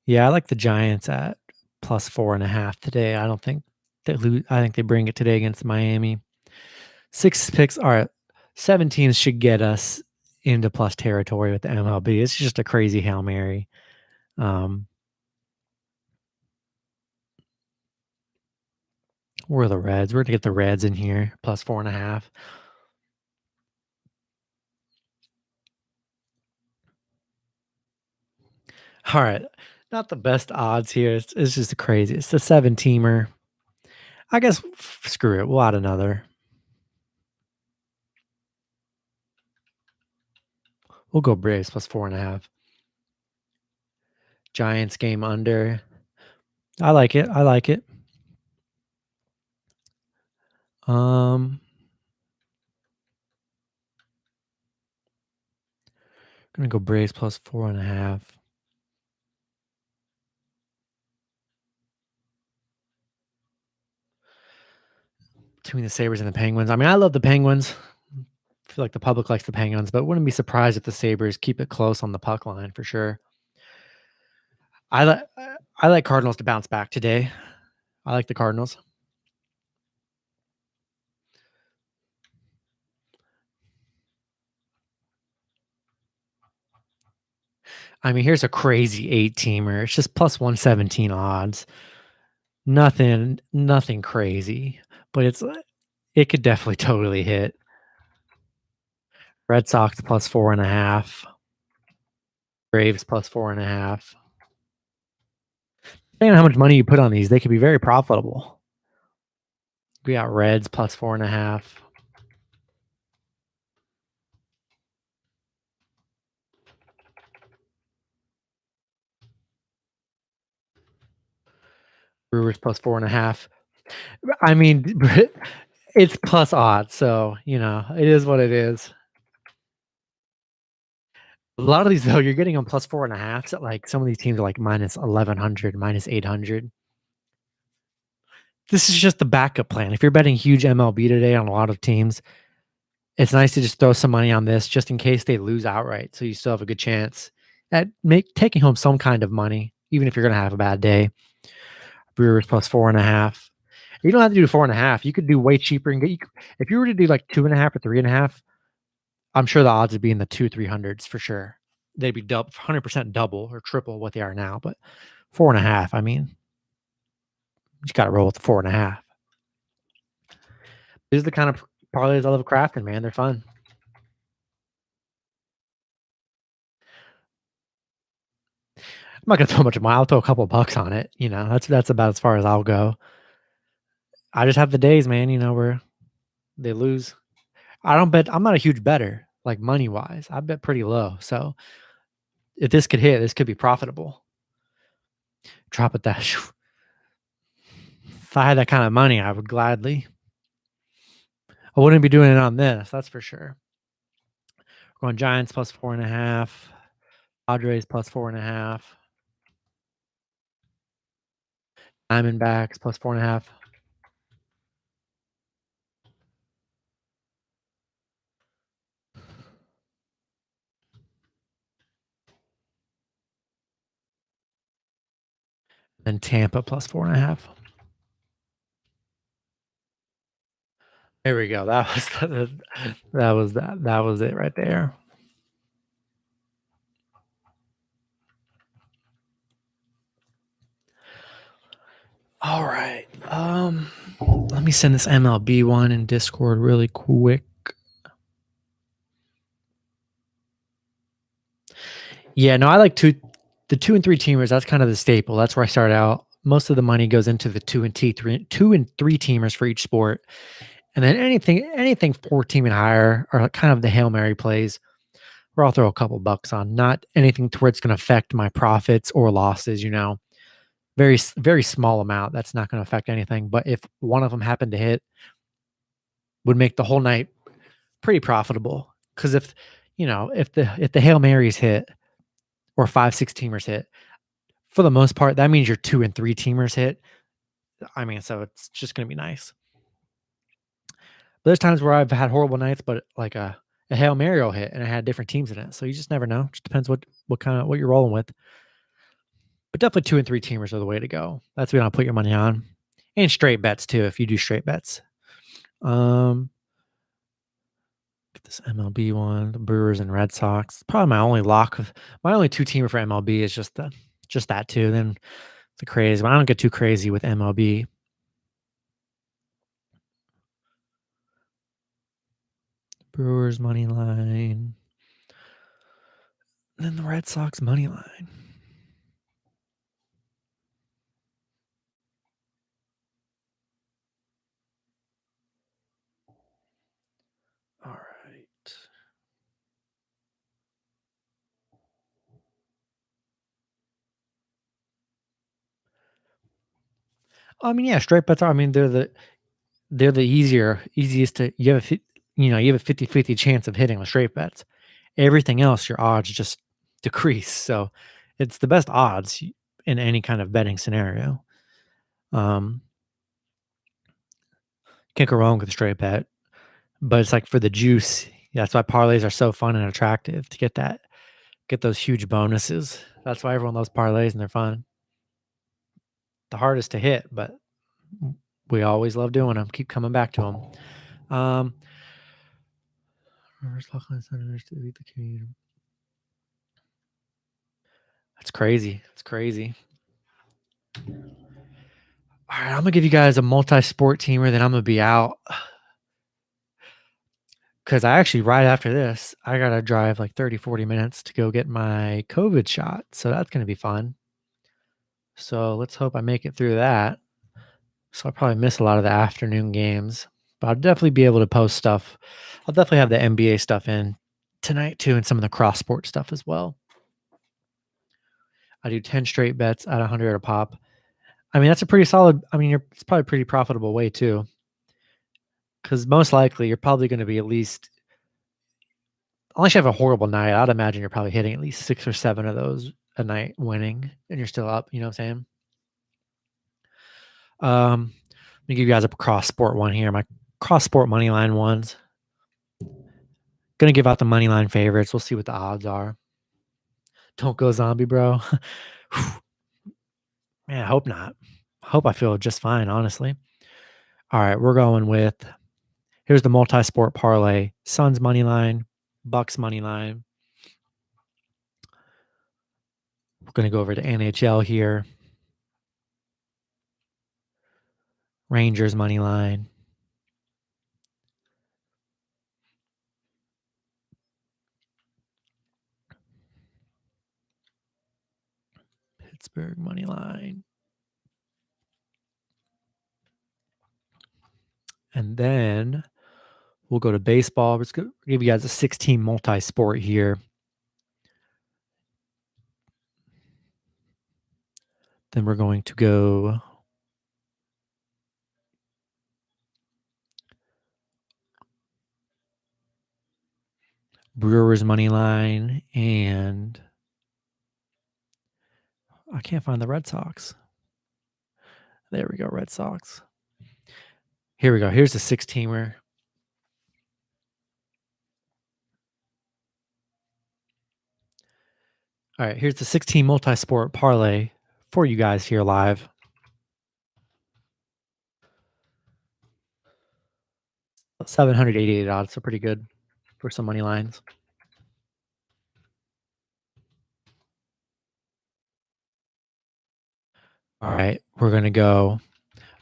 Yeah, I like the Giants at plus 4.5 today. I don't think they lose. I think they bring it today against Miami. 6 picks are 7 teams should get us into plus territory with the MLB. It's just a crazy Hail Mary. Where are the Reds? We're going to get the Reds in here, plus 4.5. All right. Not the best odds here. It's just crazy. It's the 7-teamer. I guess screw it. We'll add another. We'll go Braves plus 4.5. Giants game under. I like it. Gonna go Braves plus 4.5. Between the Sabres and the Penguins. I mean, I love the Penguins. I feel like the public likes the Penguins, but wouldn't be surprised if the Sabres keep it close on the puck line for sure. I like Cardinals to bounce back today. I like the Cardinals. I mean, here's a crazy 8-teamer. It's just plus 117 odds. Nothing crazy, but it could definitely totally hit. Red Sox plus 4.5. Braves plus 4.5. Depending on how much money you put on these, they could be very profitable. We got Reds plus 4.5. Brewers plus 4.5. I mean, it's plus odds, so it is what it is. A lot of these though, you're getting them plus 4.5. So like some of these teams are like minus 1100, minus 800. This is just the backup plan. If you're betting huge MLB today on a lot of teams, it's nice to just throw some money on this just in case they lose outright. So you still have a good chance at taking home some kind of money, even if you're going to have a bad day. Brewers plus 4.5. You don't have to do 4.5. You could do way cheaper and if you were to do like 2.5 or 3.5, I'm sure the odds would be in the 200-300s for sure. They'd be 100% double or triple what they are now. But 4.5, I mean, you just got to roll with the 4.5. These are the kind of parlays I love crafting, man. They're fun. I'm not gonna throw much money. I'll throw a couple of bucks on it. That's about as far as I'll go. I just have the days, man. Where they lose. I don't bet. I'm not a huge better, like money wise. I bet pretty low. So if this could hit, this could be profitable. Drop it that. If I had that kind of money, I would gladly. I wouldn't be doing it on this. That's for sure. We're going Giants plus 4.5. Padres plus 4.5. Diamondbacks plus 4.5. Then Tampa plus 4.5. There we go. That was that was it right there. All right. Let me send this MLB one in Discord really quick. Yeah, no, I like the 2 and 3 teamers. That's kind of the staple. That's where I start out. Most of the money goes into the 2 and 3 teamers for each sport. And then anything 4 team and higher are kind of the Hail Mary plays where I'll throw a couple bucks on. Not anything to where it's going to affect my profits or losses, very small amount. That's not going to affect anything. But if one of them happened to hit, would make the whole night pretty profitable. Because if the Hail Marys hit or 5-6 teamers hit, for the most part, that means your 2 and 3 teamers hit. I mean, so it's just going to be nice. There's times where I've had horrible nights, but like a Hail Mary will hit and it had different teams in it. So you just never know. Just depends what you're rolling with. But definitely 2 and 3 teamers are the way to go. That's what I'll put your money on. And straight bets too, if you do straight bets. Get this MLB one, the Brewers and Red Sox. Probably my only 2-teamer for MLB is just that too. Then the crazy, but I don't get too crazy with MLB. Brewers money line. Then the Red Sox money line. All right. I mean, yeah, straight bets are. I mean, they're the easiest to. You have a 50-50 chance of hitting with straight bets. Everything else, your odds just decrease. So, it's the best odds in any kind of betting scenario. Can't go wrong with a straight bet, but it's like for the juice. That's why parlays are so fun and attractive to get those huge bonuses. That's why everyone loves parlays and they're fun. The hardest to hit, but we always love doing them. Keep coming back to them. That's crazy. It's crazy. All right, I'm gonna give you guys a multi-sport teamer, then I'm gonna be out. Because I actually, right after this, I gotta drive like 30, 40 minutes to go get my COVID shot. So that's gonna be fun. So let's hope I make it through that. So I'll probably miss a lot of the afternoon games, but I'll definitely be able to post stuff. I'll definitely have the NBA stuff in tonight too, and some of the cross sport stuff as well. I do 10 straight bets at 100 a pop. I mean, that's a pretty solid. I mean, it's probably a pretty profitable way too, because most likely you're probably going to be at least, unless you have a horrible night, I'd imagine you're probably hitting at least 6 or 7 of those a night winning, and you're still up. You know what I'm saying? Let me give you guys a cross sport one here. My cross sport money line ones. Gonna give out the money line favorites. We'll see what the odds are. Don't go zombie, bro. Man, I hope not. I hope I feel just fine, honestly. All right, we're going with, here's the multi-sport parlay. Suns money line, Bucks money line. We're going to go over to NHL here. Rangers money line. Pittsburgh money line. And then we'll go to baseball. Let's give you guys a 16 multi-sport here. Then we're going to go Brewers money line, and I can't find the Red Sox. There we go, Red Sox. Here we go. Here's the 6-teamer. All right, here's the 16 multi-sport parlay for you guys here live. 788 odds, so pretty good for some money lines. All right, we're gonna go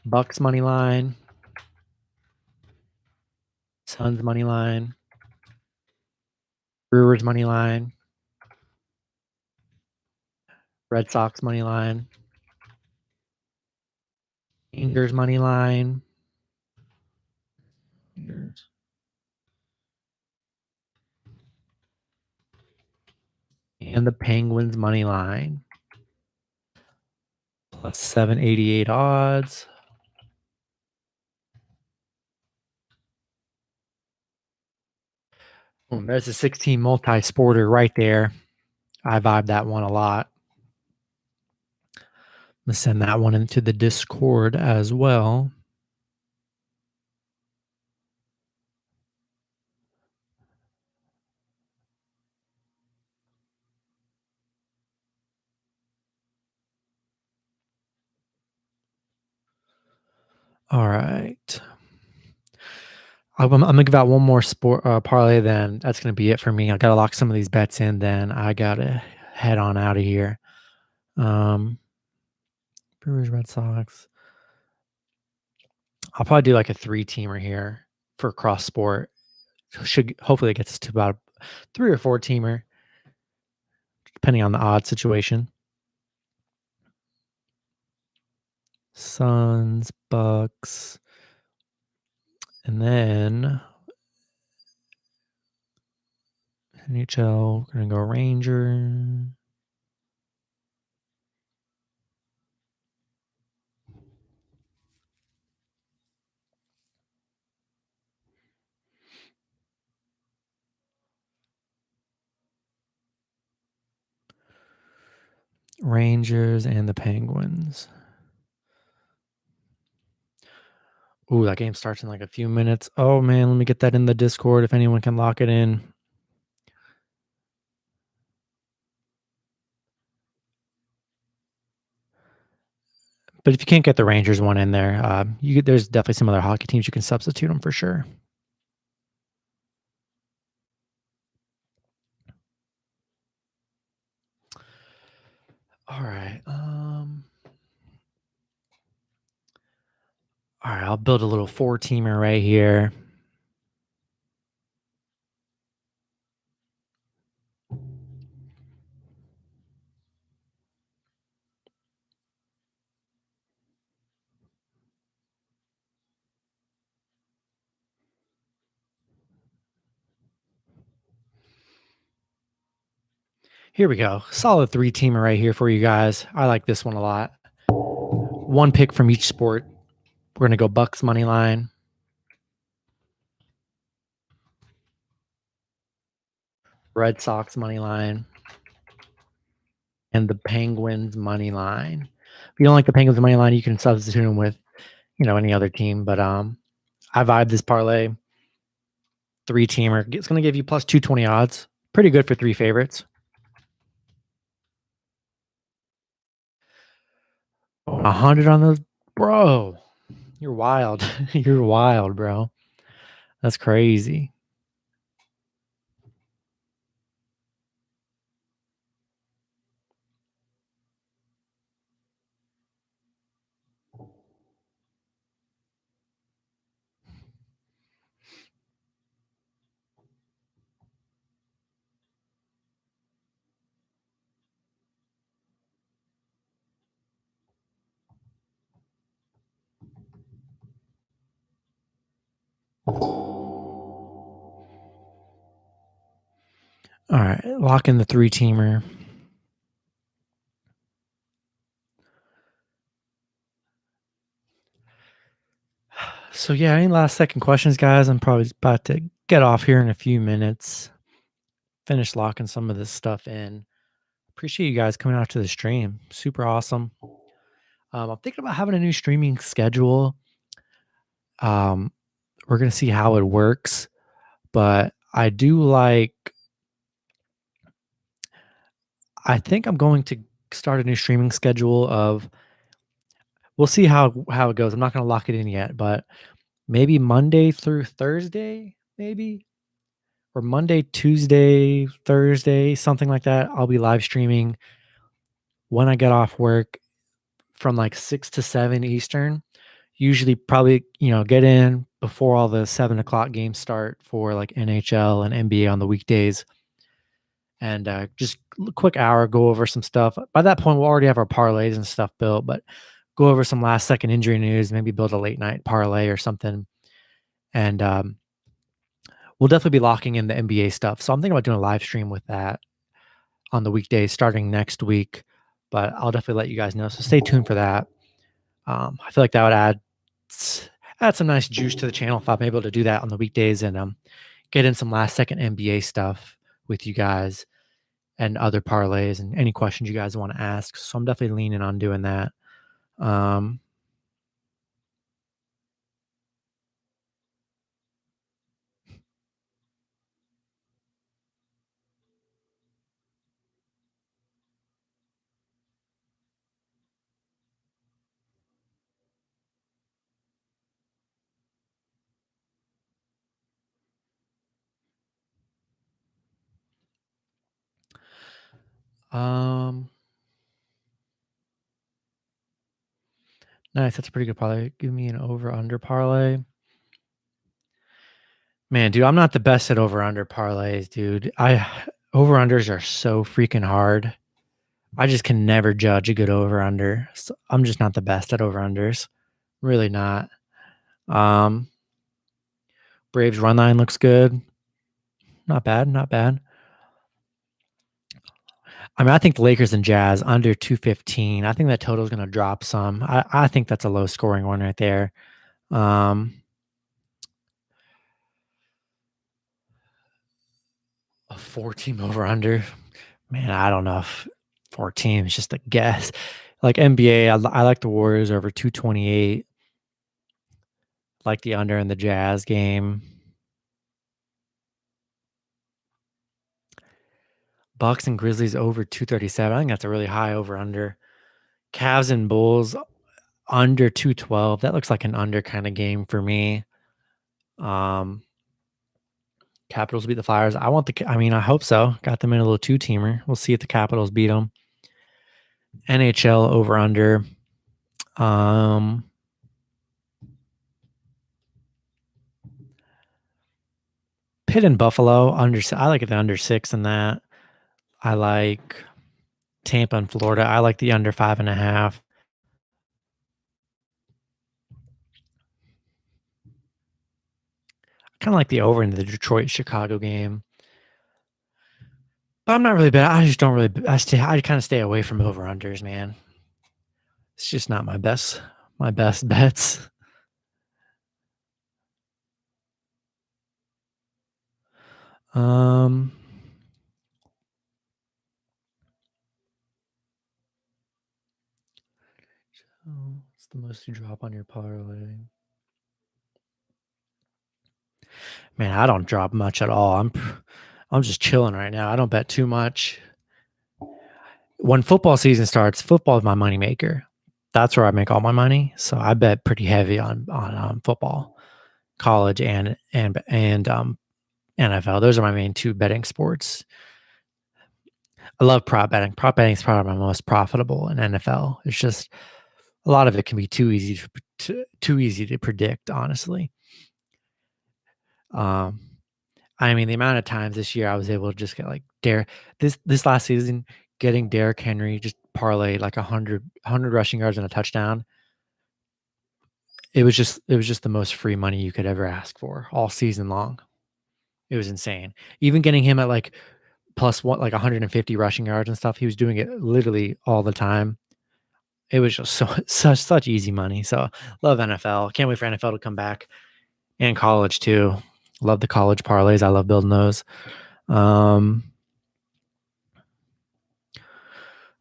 Bucks money line, Suns money line, Brewers money line, Red Sox money line, Rangers money line, and the Penguins money line. Plus 788 odds. Boom, there's a 16 multi-sporter right there. I vibe that one a lot. I'm going to send that one into the Discord as well. All right. I'm going to give out one more sport parlay, then that's going to be it for me. I got to lock some of these bets in, then I got to head on out of here. Brewers, Red Sox. I'll probably do like a 3-teamer here for cross sport. Hopefully it gets to about a 3 or 4-teamer, depending on the odd situation. Suns, Bucks, and then NHL. We're gonna go Ranger. Rangers and the Penguins. Ooh, that game starts in like a few minutes. Oh man, let me get that in the Discord if anyone can lock it in. But if you can't get the Rangers one in there, there's definitely some other hockey teams you can substitute them for sure. All right. All right, I'll build a little 4-teamer right here. Here we go. Solid 3-teamer right here for you guys. I like this one a lot. One pick from each sport. We're going to go Bucks money line, Red Sox money line, and the Penguins money line. If you don't like the Penguins money line, you can substitute them with, any other team. But I vibe this parlay. 3-teamer. It's going to give you plus 220 odds. Pretty good for 3 favorites. 100 on those, bro. You're wild. You're wild, bro. That's crazy. All right, lock in the 3-teamer. So yeah, any last second questions, guys? I'm probably about to get off here in a few minutes. Finish locking some of this stuff in. Appreciate you guys coming out to the stream. Super awesome. I'm thinking about having a new streaming schedule. We're gonna see how it works, but I do like. I think I'm going to start a new streaming schedule of. We'll see how it goes. I'm not gonna lock it in yet, but maybe Monday through Thursday, maybe, or Monday, Tuesday, Thursday, something like that. I'll be live streaming when I get off work from like 6 to 7 Eastern. Usually, probably, get in before all the 7 o'clock games start for like NHL and NBA on the weekdays. And just a quick hour, go over some stuff. By that point, we'll already have our parlays and stuff built, but go over some last second injury news, maybe build a late night parlay or something. And we'll definitely be locking in the NBA stuff. So I'm thinking about doing a live stream with that on the weekdays starting next week, but I'll definitely let you guys know. So stay tuned for that. I feel like that would add some nice juice to the channel if I'm able to do that on the weekdays and get in some last second NBA stuff with you guys and other parlays and any questions you guys want to ask. So I'm definitely leaning on doing that. Um, um, nice. That's a pretty good parlay. Give me an over under parlay. Man, dude, I'm not the best at over under parlays, dude. Over unders are so freaking hard. I just can never judge a good over under. So I'm just not the best at over unders. Really not. Um, Braves run line looks good. Not bad, not bad. I mean, I think the Lakers and Jazz under 215. I think that total is going to drop some. I think that's a low scoring one right there. A 4-team over under. Man, I don't know if 4 teams, just a guess. Like NBA, I like the Warriors over 228. Like the under in the Jazz game. Bucks and Grizzlies over 237. I think that's a really high over under. Cavs and Bulls under 212. That looks like an under kind of game for me. Capitals beat the Flyers. I hope so. Got them in a little 2-teamer. We'll see if the Capitals beat them. NHL over under. Pitt and Buffalo under. I like the under 6 in that. I like Tampa and Florida. I like the under 5.5. Kind of like the over in the Detroit Chicago game. But I'm not really bad. I just don't really. I kind of stay away from over unders, man. It's just not my best bets. What's the most you drop on your parlay? Man, I don't drop much at all. I'm just chilling right now. I don't bet too much. When football season starts, football is my moneymaker. That's where I make all my money. So I bet pretty heavy on football, college and NFL. Those are my main 2 betting sports. I love prop betting. Prop betting is probably my most profitable in NFL. It's just a lot of it can be too easy to predict, honestly. I mean, the amount of times this year I was able to just get like this last season, getting Derrick Henry just parlayed like 100 rushing yards and a touchdown. It was just the most free money you could ever ask for all season long. It was insane. Even getting him at like plus one, like 150 rushing yards and stuff. He was doing it literally all the time. It was just such easy money. So love NFL. Can't wait for NFL to come back, and college too. Love the college parlays. I love building those.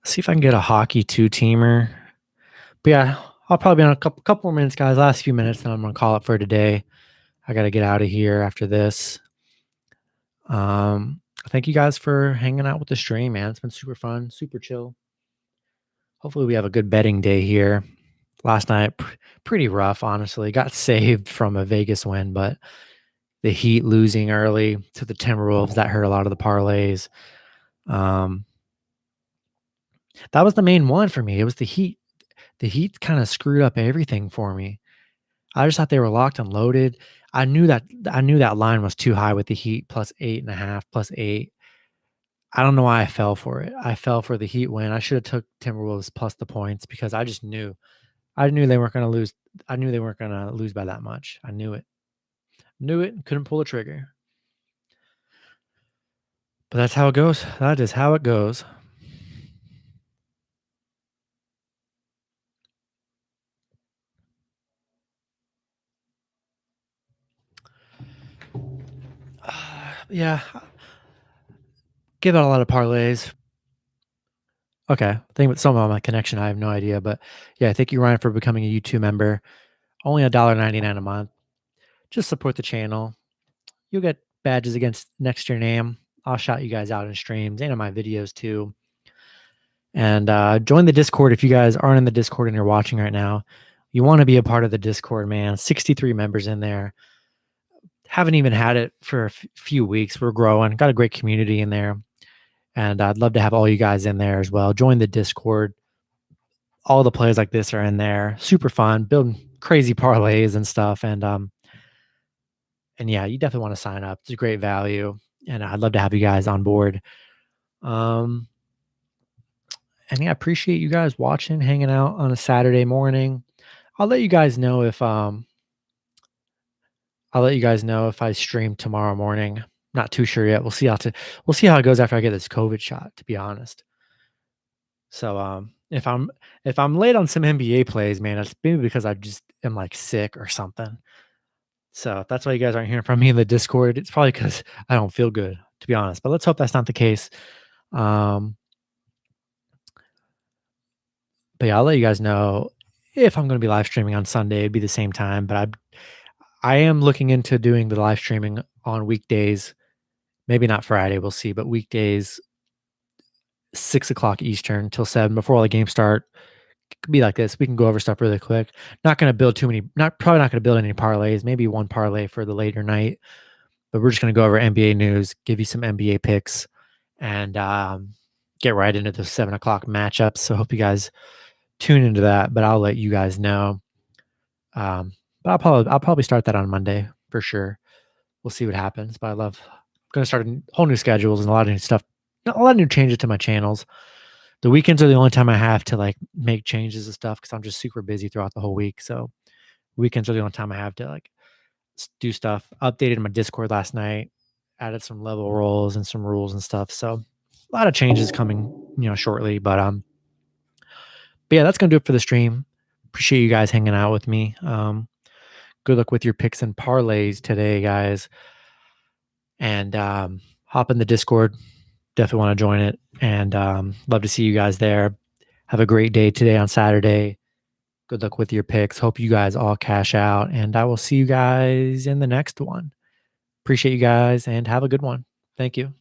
See if I can get a hockey 2-teamer. But yeah, I'll probably be on a couple more minutes, guys. Last few minutes, and I'm gonna call it for today. I gotta get out of here after this. Thank you guys for hanging out with the stream, man. It's been super fun, super chill. Hopefully we have a good betting day here. Last night, pretty rough, honestly. Got saved from a Vegas win, but the Heat losing early to the Timberwolves, that hurt a lot of the parlays. That was the main one for me. It was the Heat. The Heat kind of screwed up everything for me. I just thought they were locked and loaded. I knew that line was too high with the Heat plus 8.5, plus 8. I don't know why I fell for it. I fell for the Heat win. I should have took Timberwolves plus the points because I just knew. I knew they weren't going to lose. I knew they weren't going to lose by that much. I knew it. Knew it. Couldn't pull the trigger. But that's how it goes. That is how it goes. Yeah. Give out a lot of parlays. Okay. I think with some of my connection, I have no idea. But yeah, thank you, Ryan, for becoming a YouTube member. Only $1.99 a month. Just support the channel. You'll get badges next to your name. I'll shout you guys out in streams and in my videos too. And join the Discord if you guys aren't in the Discord and you're watching right now. You want to be a part of the Discord, man. 63 members in there. Haven't even had it for a few weeks. We're growing. Got a great community in there. And I'd love to have all you guys in there as well. Join the Discord. All the plays like this are in there. Super fun. Building crazy parlays and stuff. And yeah, you definitely want to sign up. It's a great value. And I'd love to have you guys on board. And yeah, I appreciate you guys watching, hanging out on a Saturday morning. I'll let you guys know if I stream tomorrow morning. Not too sure yet. We'll see how it goes after I get this COVID shot, to be honest. So if I'm late on some NBA plays, man, it's maybe because I just am like sick or something. So if that's why you guys aren't hearing from me in the Discord, it's probably because I don't feel good, to be honest. But let's hope that's not the case. But yeah, I'll let you guys know if I'm going to be live streaming on Sunday. It'd be the same time, but I am looking into doing the live streaming on weekdays. Maybe not Friday, we'll see, but weekdays, 6:00 Eastern till 7 before all the games start. It could be like this. We can go over stuff really quick. Not going to build probably not going to build any parlays. Maybe one parlay for the later night, but we're just going to go over NBA news, give you some NBA picks, and get right into the 7:00 matchups. So I hope you guys tune into that. But I'll let you guys know. But I'll probably start that on Monday for sure. We'll see what happens. But I'm going to start whole new schedules and a lot of new stuff, a lot of new changes to my channels. The weekends are the only time I have to like make changes and stuff because I'm just super busy throughout the whole week. So weekends are the only time I have to like do stuff. Updated my Discord last night, added some level rolls and some rules and stuff. So a lot of changes coming, shortly. But yeah, that's gonna do it for the stream. Appreciate you guys hanging out with me. Good luck with your picks and parlays today, guys. And hop in the Discord. Definitely want to join it. And love to see you guys there. Have a great day today on Saturday. Good luck with your picks. Hope you guys all cash out. And I will see you guys in the next one. Appreciate you guys and have a good one. Thank you.